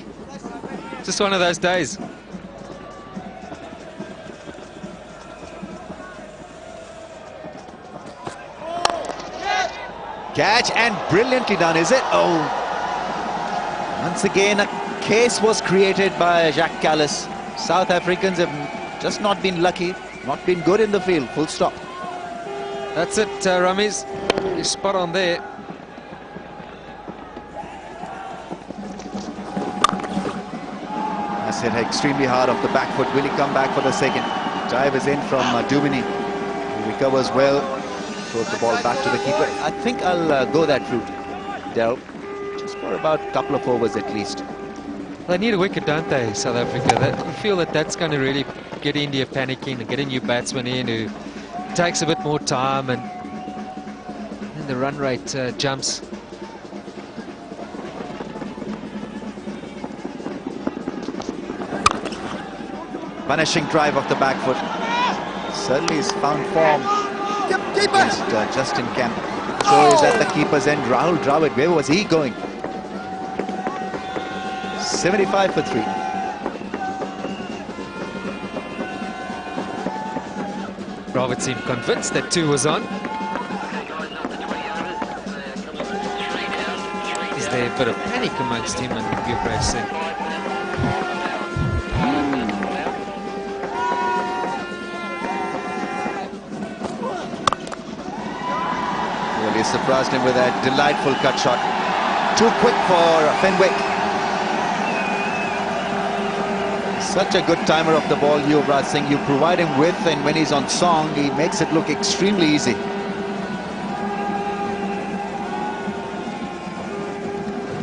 Just one of those days. Catch, and brilliantly done, is it? Oh, once again a case was created by Jacques Kallis. South Africans have just not been lucky, not been good in the field, full stop. That's it, Rameez. You're spot on there. That's hit extremely hard off the back foot. Will he come back for the second? Dive is in from Dumini. He recovers well. Throws the ball back to the keeper. I think I'll go that route, Daryl. Just for about a couple of overs at least. They need a wicket, don't they, South Africa? I feel that that's going to really get India panicking and get a new batsman in who takes a bit more time, and then the run rate jumps. Punishing drive off the back foot. Certainly he's found form against Justin Kemp. So is at the keeper's end. Rahul Dravid, where was he going? 75 for 3. Dravid seemed convinced that 2 was on. Is there a bit of panic amongst him and Yuvraj Singh? Well, he surprised him with a delightful cut shot. Too quick for Fenwick. Such a good timer of the ball, Yuvraj Singh. You provide him with, and when he's on song, he makes it look extremely easy.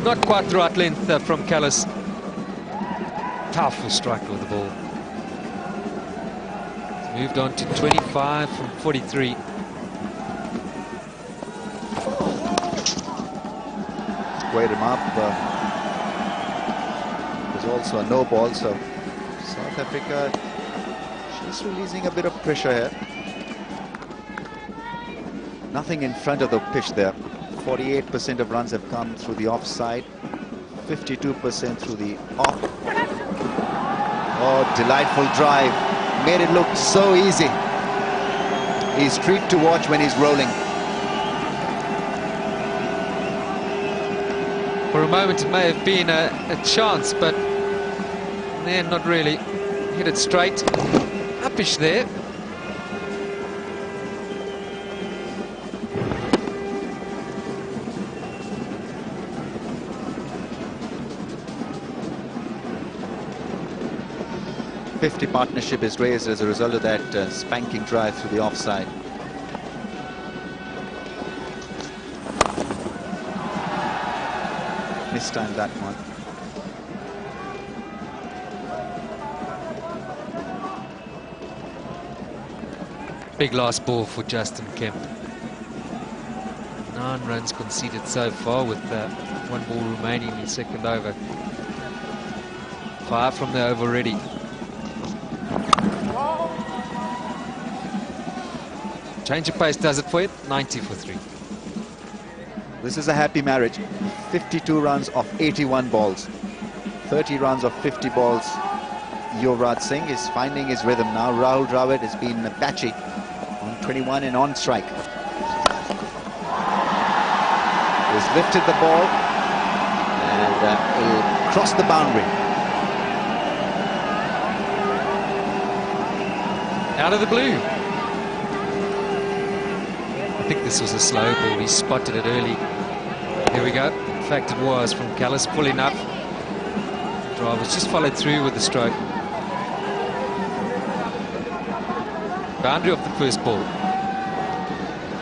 Not quite the right length from Kallis. Powerful striker with the ball. It's moved on to 25 from 43. Squared him up. There's also a no ball, so South Africa just releasing a bit of pressure here. Nothing in front of the pitch there. 48% of runs have come through the offside, 52% through the off. Oh, delightful drive. Made it look so easy. He's a treat to watch when he's rolling. For a moment it may have been a chance, but not really. Hit it straight. Uppish there. .50 partnership is raised as a result of that spanking drive through the offside. Mistimed that one. Big last ball for Justin Kemp. 9 runs conceded so far with 1 ball remaining in the second over. 5 from the over already. Change of pace does it for it. 90 for 3. This is a happy marriage. 52 runs off 81 balls. 30 runs off 50 balls. Yuvraj Singh is finding his rhythm now. Rahul Dravid has been patchy on 21 and on strike. He's lifted the ball and he'll cross the boundary. Out of the blue. I think this was a slow ball. He spotted it early. Here we go. In fact, it was from Kallis, full enough. Drivers just followed through with the stroke. Boundary off the first ball.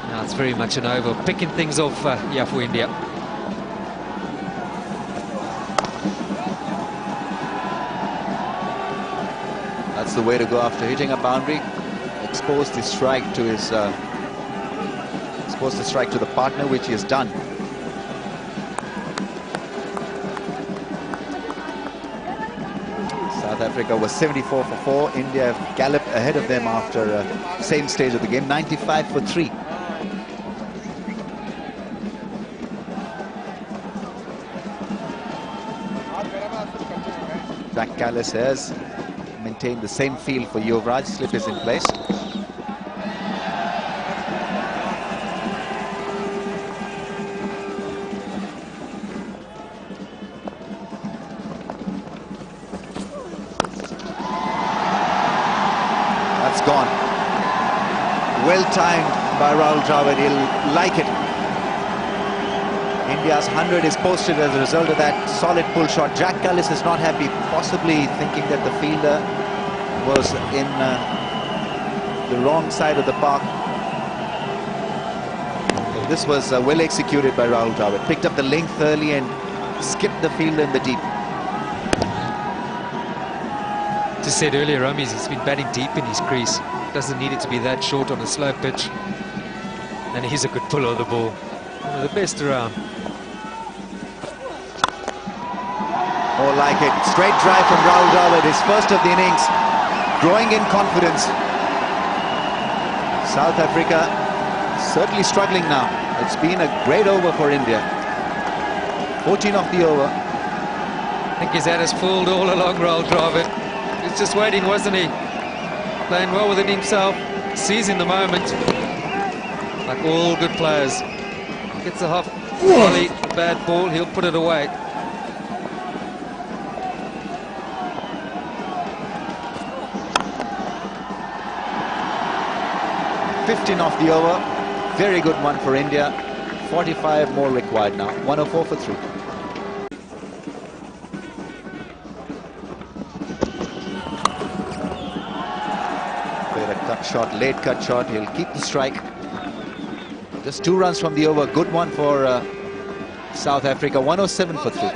Now it's very much an over. Picking things off here for India. That's the way to go after hitting a boundary. expose the strike to his the partner, which he has done. South Africa was 74 for 4. India have galloped ahead of them after same stage of the game, 95 for 3. Jack Callis has maintained the same field for Yuvraj. Slip is in place. That's gone. Well timed by Rahul Dravid. He'll like it. India's 100 is posted as a result of that solid pull shot. Jack Callis is not happy, possibly thinking that the fielder was in the wrong side of the park. But this was well executed by Rahul Dravid. Picked up the length early and skipped the fielder in the deep. Just said earlier, Ramis, he's been batting deep in his crease. Doesn't need it to be that short on a slow pitch. And he's a good puller of the ball. One of the best around. More like it. Straight drive from Rahul Dravid, his first of the innings. Growing in confidence. South Africa certainly struggling now. It's been a great over for India. 14 off the over. I think he's had us fooled all along, Rahul Dravid. He's just waiting, wasn't he? Playing well within himself, seizing the moment. Like all good players. Gets a half volley, a bad ball, he'll put it away. Off the over. Very good one for India. 45 more required now. 104 for 3. Played a cut shot, late cut shot. He'll keep the strike. Just 2 runs from the over. Good one for South Africa. 107 for 3.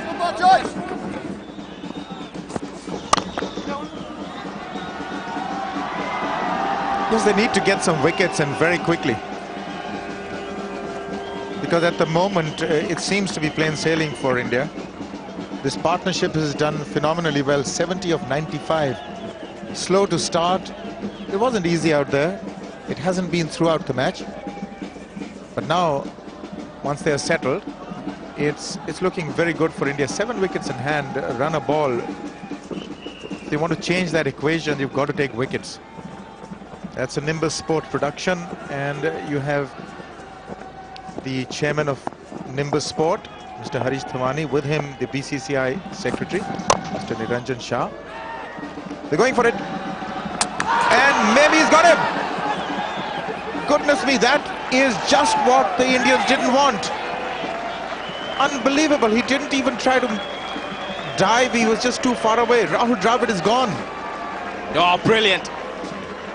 Because they need to get some wickets and very quickly. Because at the moment it seems to be plain sailing for India. This partnership has done phenomenally well. 70 of 95. Slow to start. It wasn't easy out there. It hasn't been throughout the match. But now, once they are settled, it's looking very good for India. 7 wickets in hand, run a ball. If they want to change that equation, you've got to take wickets. That's a Nimbus Sport production, and you have the chairman of Nimbus Sport, Mr. Harish Thamani, with him the BCCI secretary, Mr. Niranjan Shah. They're going for it, and maybe he's got him. Goodness me, that is just what the Indians didn't want. Unbelievable. He didn't even try to dive. He was just too far away. Rahul Dravid is gone. Oh, brilliant.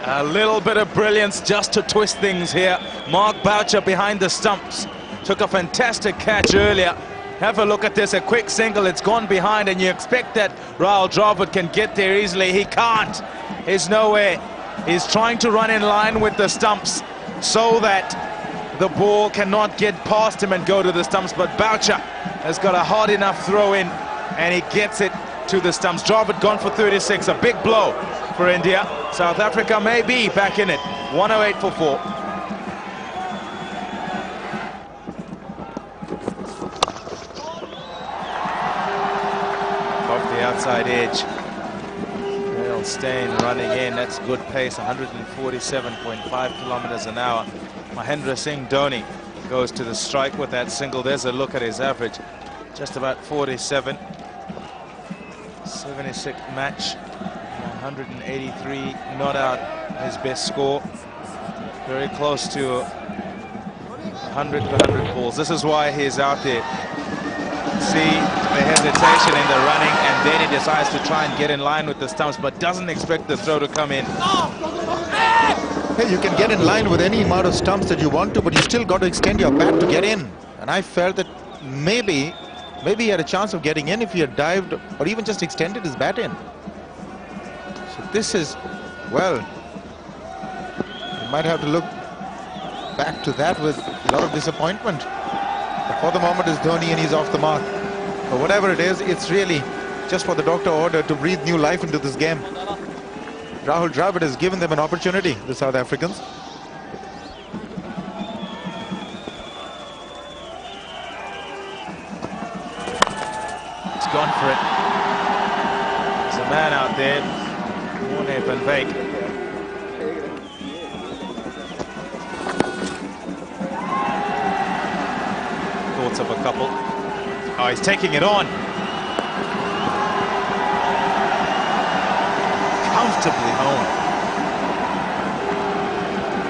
A little bit of brilliance just to twist things here. Mark Boucher behind the stumps. Took a fantastic catch earlier. Have a look at this, a quick single. It's gone behind, and you expect that Rahul Dravid can get there easily. He can't. There's no way. He's trying to run in line with the stumps so that the ball cannot get past him and go to the stumps. But Boucher has got a hard enough throw in, and he gets it to the stumps. Dravid gone for 36, a big blow for India. South Africa may be back in it. 108 for 4. Off the outside edge. Real Steyn running in. That's good pace. 147.5 kilometers an hour. Mahendra Singh Dhoni goes to the strike with that single. There's a look at his average. Just about 47. 76 match. 183 not out, his best score. Very close to 100 balls. This is why he's out there. See the hesitation in the running, and then he decides to try and get in line with the stumps, but doesn't expect the throw to come in. Hey, you can get in line with any amount of stumps that you want to, but you still got to extend your bat to get in. And I felt that maybe he had a chance of getting in if he had dived or even just extended his bat in. So this is, well, might have to look back to that with a lot of disappointment. But for the moment, it's Dhoni and he's off the mark. But whatever it is, it's really just for the doctor order to breathe new life into this game. Rahul Dravid has given them an opportunity, the South Africans. He's gone for it. There's a man out there, Morne van Beek. Thoughts of a couple. Oh, he's taking it on. Comfortably home.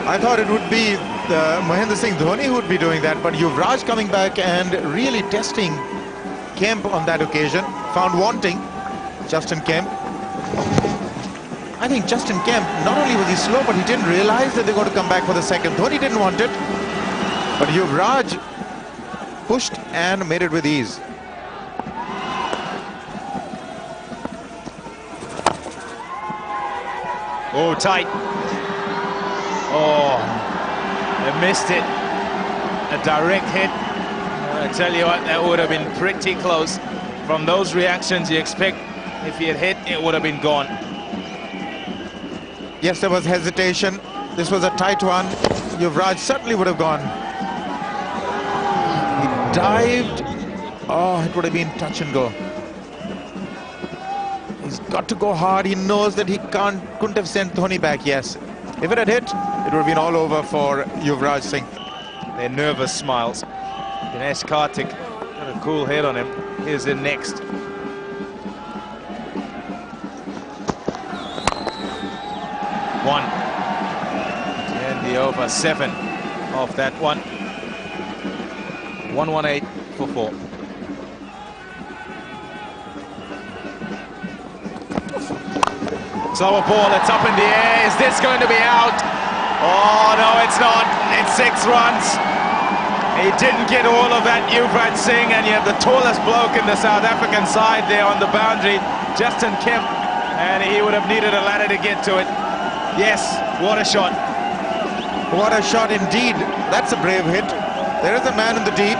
I thought it would be Mahendra Singh Dhoni who would be doing that, but Yuvraj coming back and really testing Kemp on that occasion. Found wanting Justin Kemp. I think Justin Kemp, not only was he slow, but he didn't realize that they're going to come back for the second. Dhoni didn't want it, but Yuvraj pushed and made it with ease. Oh, tight. Oh, they missed it. A direct hit. I tell you what, that would have been pretty close. From those reactions you expect, if he had hit, it would have been gone. Yes, there was hesitation. This was a tight one. Yuvraj certainly would have gone. He dived. Oh, it would have been touch and go. He's got to go hard. He knows that he couldn't have sent Dhoni back. Yes, if it had hit, it would have been all over for Yuvraj Singh. Their nervous smiles. Dinesh Karthik got a cool head on him. Here's the next. One. And the over 7 off that one. 118 for 4. Slower ball, it's up in the air. Is this going to be out? Oh, no, it's not. It's 6 runs. He didn't get all of that, Yuvraj Singh, and you have the tallest bloke in the South African side there on the boundary, Justin Kemp, and he would have needed a ladder to get to it. Yes, what a shot. What a shot indeed. That's a brave hit. There is a man in the deep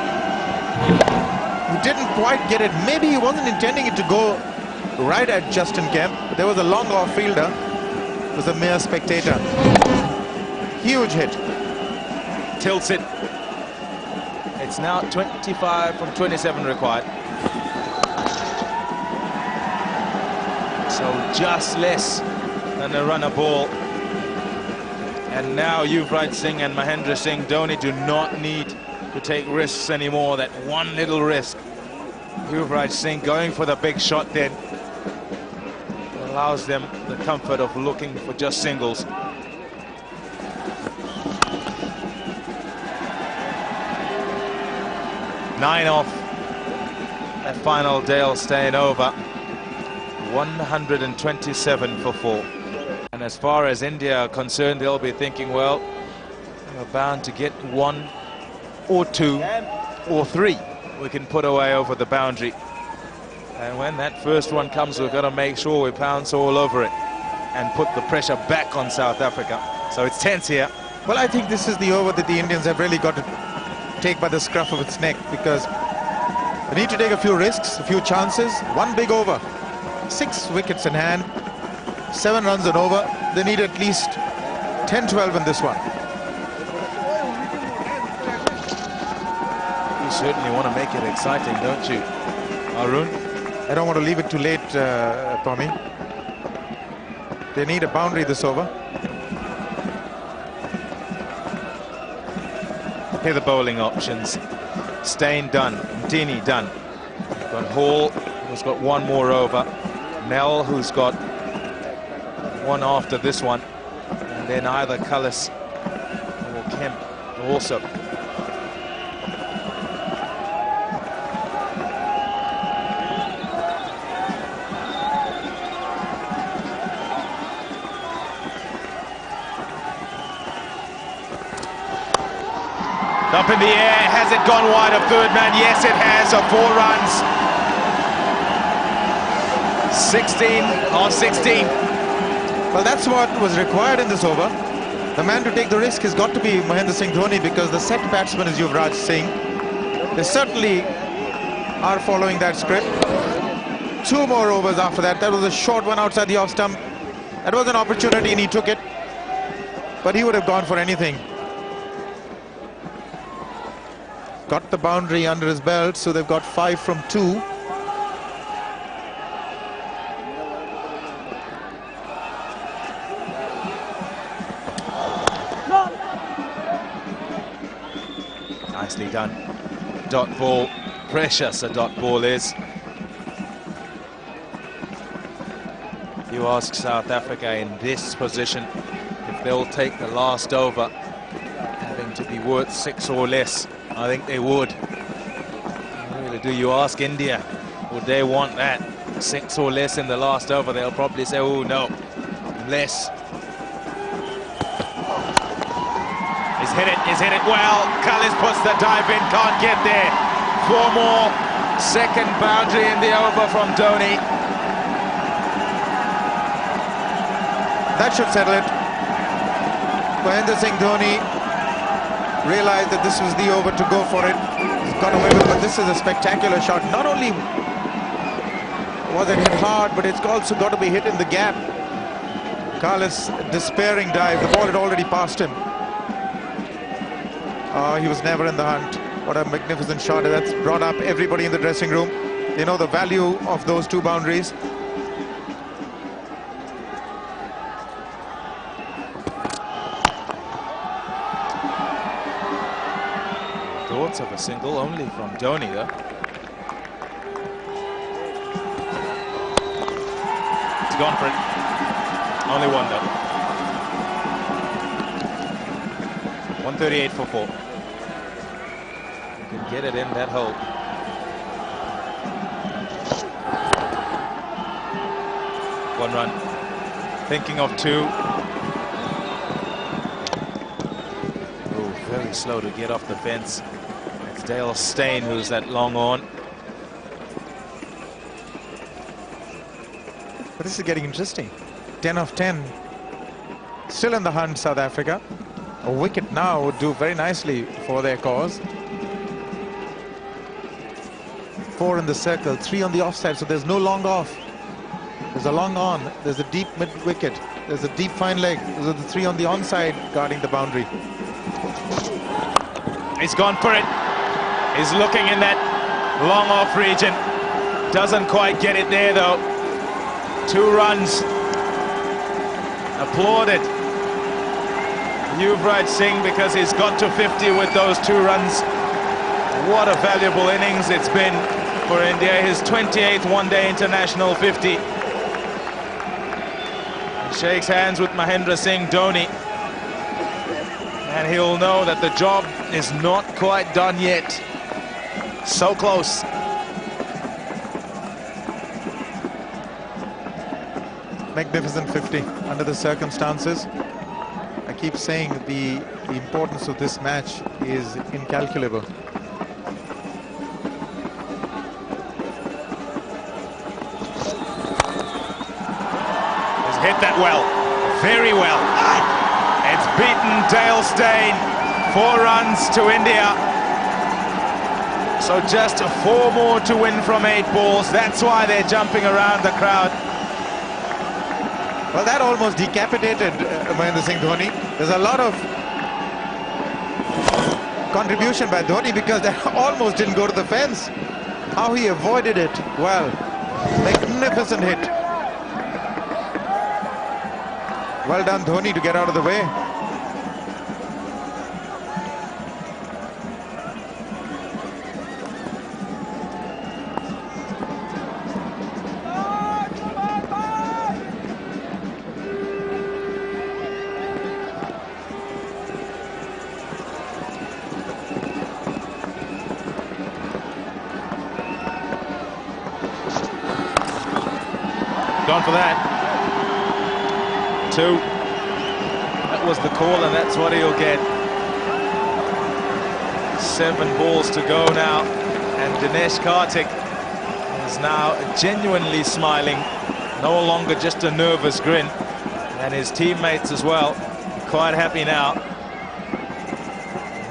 who didn't quite get it. Maybe he wasn't intending it to go right at Justin Kemp. There was a long off-fielder. It was a mere spectator. Huge hit. Tilts it. It's now 25 from 27 required. So just less than a runner ball. And now Yuvraj Singh and Mahendra Singh Dhoni do not need to take risks anymore. That one little risk. Yuvraj Singh going for the big shot then. Allows them the comfort of looking for just singles. Nine off. That final Dale staying over. 127 for 4. And as far as India are concerned, they'll be thinking, well, we're bound to get 1 or 2 or 3 we can put away over the boundary. And when that first one comes, we've got to make sure we pounce all over it and put the pressure back on South Africa. So it's tense here. Well, I think this is the over that the Indians have really got to take by the scruff of its neck, because they need to take a few risks, a few chances. One big over. 6 wickets in hand. 7 runs and over. They need at least 10-12 in this one. You certainly want to make it exciting, don't you, Arun? I don't want to leave it too late, Tommy. They need a boundary this over. Here are the bowling options. Steyn done. Dini done. We've got Hall, who's got 1 more over. Nell, who's got 1 after this one. And then either Cullis or Kemp also. Up in the air, has it gone wide of third man? Yes, it has, so 4 runs. 16 or 16. Well, that's what was required in this over. The man to take the risk has got to be Mahendra Singh Dhoni, because the set batsman is Yuvraj Singh. They certainly are following that script. 2 more overs after that. That was a short one outside the off stump. That was an opportunity and he took it. But he would have gone for anything. Got the boundary under his belt, so they've got 5 from 2. Nicely done. Dot ball. Precious a dot ball is. You ask South Africa in this position if they'll take the last over, having to be worth 6 or less. I think they would. Really, do you ask India, would they want that 6 or less in the last over? They'll probably say, oh no, less. He's hit it well. Kallis puts the dive in, can't get there. 4 more. Second boundary in the over from Dhoni. That should settle it. Mahendra Singh Dhoni realized that this was the over to go for it. He's got away with it, but this is a spectacular shot. Not only was it hit hard, but it's also got to be hit in the gap. Kallis, despairing dive. The ball had already passed him. He was never in the hunt. What a magnificent shot. That's brought up everybody in the dressing room. They know the value of those 2 boundaries. Thoughts of a single only from Dhoni though. It's gone for it. Only 1 though. 138 for 4. You can get it in that hole. One run. Thinking of 2. Oh, very slow to get off the fence. It's Dale Steyn who's that long on. But this is getting interesting. 10 of 10. Still in the hunt, South Africa. A wicket now would do very nicely for their cause. 4 in the circle, 3 on the offside, so there's no long off. There's a long on, there's a deep mid wicket, there's a deep fine leg. Those are the 3 on the onside guarding the boundary. He's gone for it. He's looking in that long off region. Doesn't quite get it there though. 2 runs. Applauded Yuvraj Singh because he's got to 50 with those 2 runs. What a valuable innings it's been for India. His 28th one-day international 50. He shakes hands with Mahendra Singh Dhoni. And he'll know that the job is not quite done yet. So close. Magnificent 50 under the circumstances. I keep saying the importance of this match is incalculable. He's hit that well, very well. It's beaten Dale Steyn. 4 runs to India. So just 4 more to win from 8 balls. That's why they're jumping around the crowd. Well, that almost decapitated Mahendra Singh Dhoni. There's a lot of contribution by Dhoni because that almost didn't go to the fence. How he avoided it. Well, magnificent hit. Well done, Dhoni, to get out of the way. Gone for that. 2. That was the call, and that's what he'll get. 7 balls to go now, and Dinesh Karthik is now genuinely smiling. No longer just a nervous grin, and his teammates as well. quite happy now.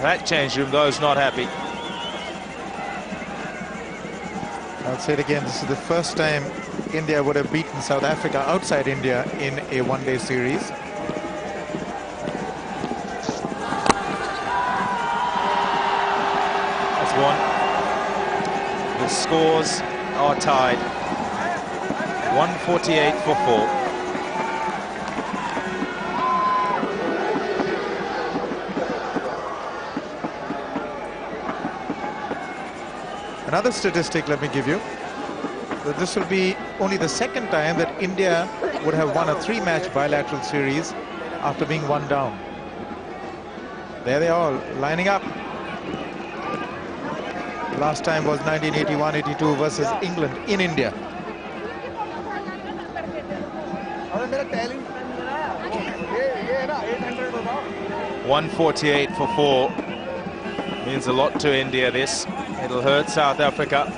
That change room, though, is not happy. I'll say it again, this is the first time India would have beaten South Africa outside India in a one-day series. That's one. The scores are tied. 148 for 4. Another statistic, let me give you. That this will be only the second time that India would have won a 3-match bilateral series after being one down. There they are, lining up. Last time was 1981-82 versus England in India. $148 for 4 means a lot to India. This it'll hurt South Africa,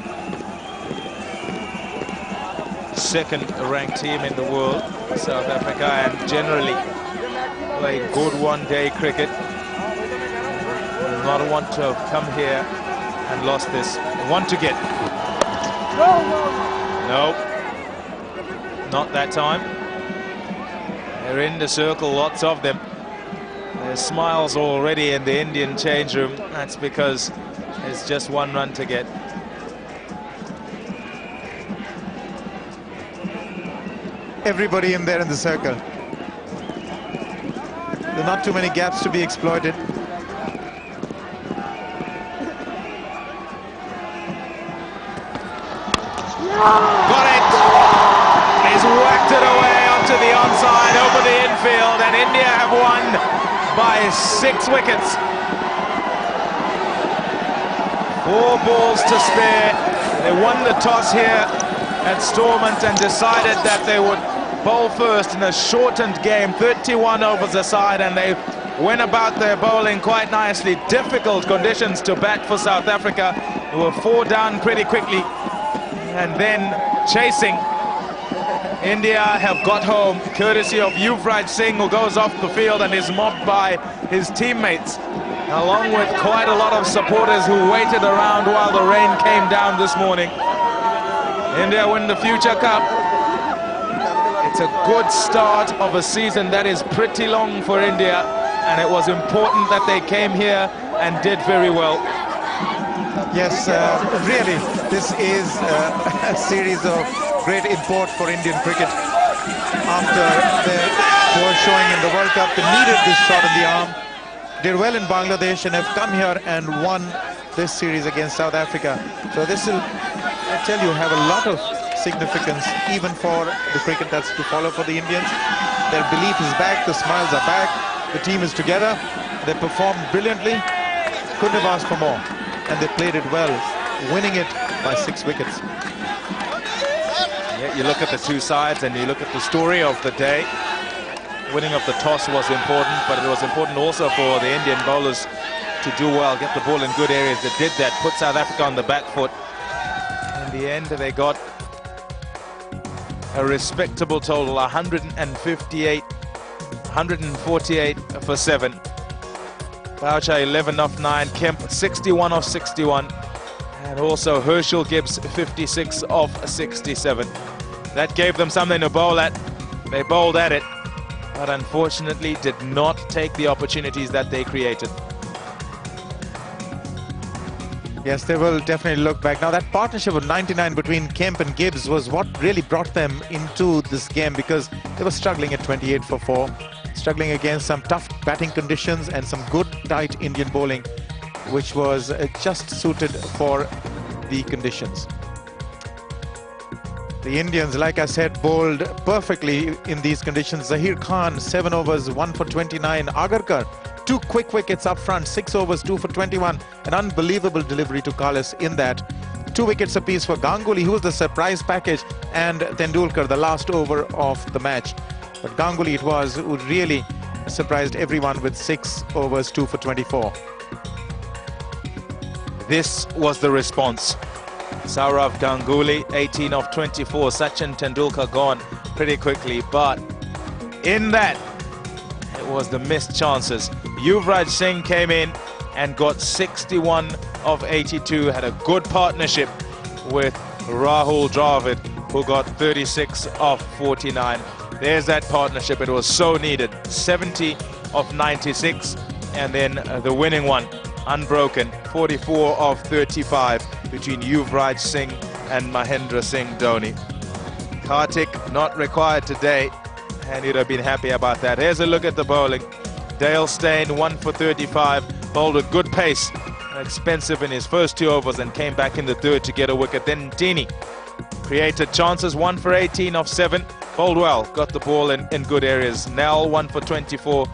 second-ranked team in the world, South Africa, and generally play good one-day cricket. Not want to have come here and lost this. Want to get. No, not that time. They're in the circle, lots of them. There's smiles already in the Indian change room. That's because there's just one run to get. Everybody in there in the circle. There are not too many gaps to be exploited. Got it! He's whacked it away onto the onside over the infield, and India have won by 6 wickets. 4 balls to spare. They won the toss here at Stormont and decided that they would bowl first in a shortened game, 31 overs aside, and they went about their bowling quite nicely. Difficult conditions to bat for South Africa, who were 4 down pretty quickly, and then chasing. India have got home courtesy of Yuvraj Singh, who goes off the field and is mobbed by his teammates, along with quite a lot of supporters who waited around while the rain came down this morning. India win the Future Cup. It's a good start of a season that is pretty long for India, and it was important that they came here and did very well. Yes, really, this is a series of great import for Indian cricket. After their poor showing in the World Cup, they needed this shot in the arm. Did well in Bangladesh and have come here and won this series against South Africa. So this will, I tell you, have a lot of significance even for the cricket that's to follow for the Indians. Their belief is back, the smiles are back, the team is together, they performed brilliantly, couldn't have asked for more. And they played it well, winning it by 6 wickets. Yeah, you look at the two sides and you look at the story of the day. Winning of the toss was important, but it was important also for the Indian bowlers to do well, get the ball in good areas. They did that, put South Africa on the back foot. In the end, they got a respectable total, 148 for 7. Boucher 11 off 9, Kemp 61 off 61, and also Herschel Gibbs 56 off 67. That gave them something to bowl at. They bowled at it, but unfortunately did not take the opportunities that they created. Yes, they will definitely look back. Now that partnership of 99 between Kemp and Gibbs was what really brought them into this game, because they were struggling at 28 for 4. Struggling against some tough batting conditions and some good tight Indian bowling, which was just suited for the conditions. The Indians, like I said, bowled perfectly in these conditions. Zahir Khan, 7 overs, 1 for 29. Agarkar, 2 quick wickets up front, 6 overs, 2 for 21. An unbelievable delivery to Kallis in that. 2 wickets apiece for Ganguly, who was the surprise package, and Tendulkar, the last over of the match. But Ganguly it was who really surprised everyone with 6 overs, 2 for 24. This was the response. Sourav Ganguly, 18 off 24. Sachin Tendulkar gone pretty quickly, but in that, was the missed chances. Yuvraj Singh came in and got 61 of 82, had a good partnership with Rahul Dravid, who got 36 of 49. There's that partnership, it was so needed. 70 of 96, and then the winning one, unbroken, 44 of 35 between Yuvraj Singh and Mahendra Singh Dhoni. Kartik not required today, and he'd have been happy about that. Here's a look at the bowling. Dale Steyn 1 for 35, bowled with good pace, expensive in his first 2 overs and came back in the third to get a wicket. Then Dini created chances, 1 for 18 off 7, bowled well, got the ball in good areas. Nell 1 for 24,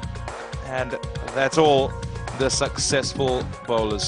and that's all the successful bowlers.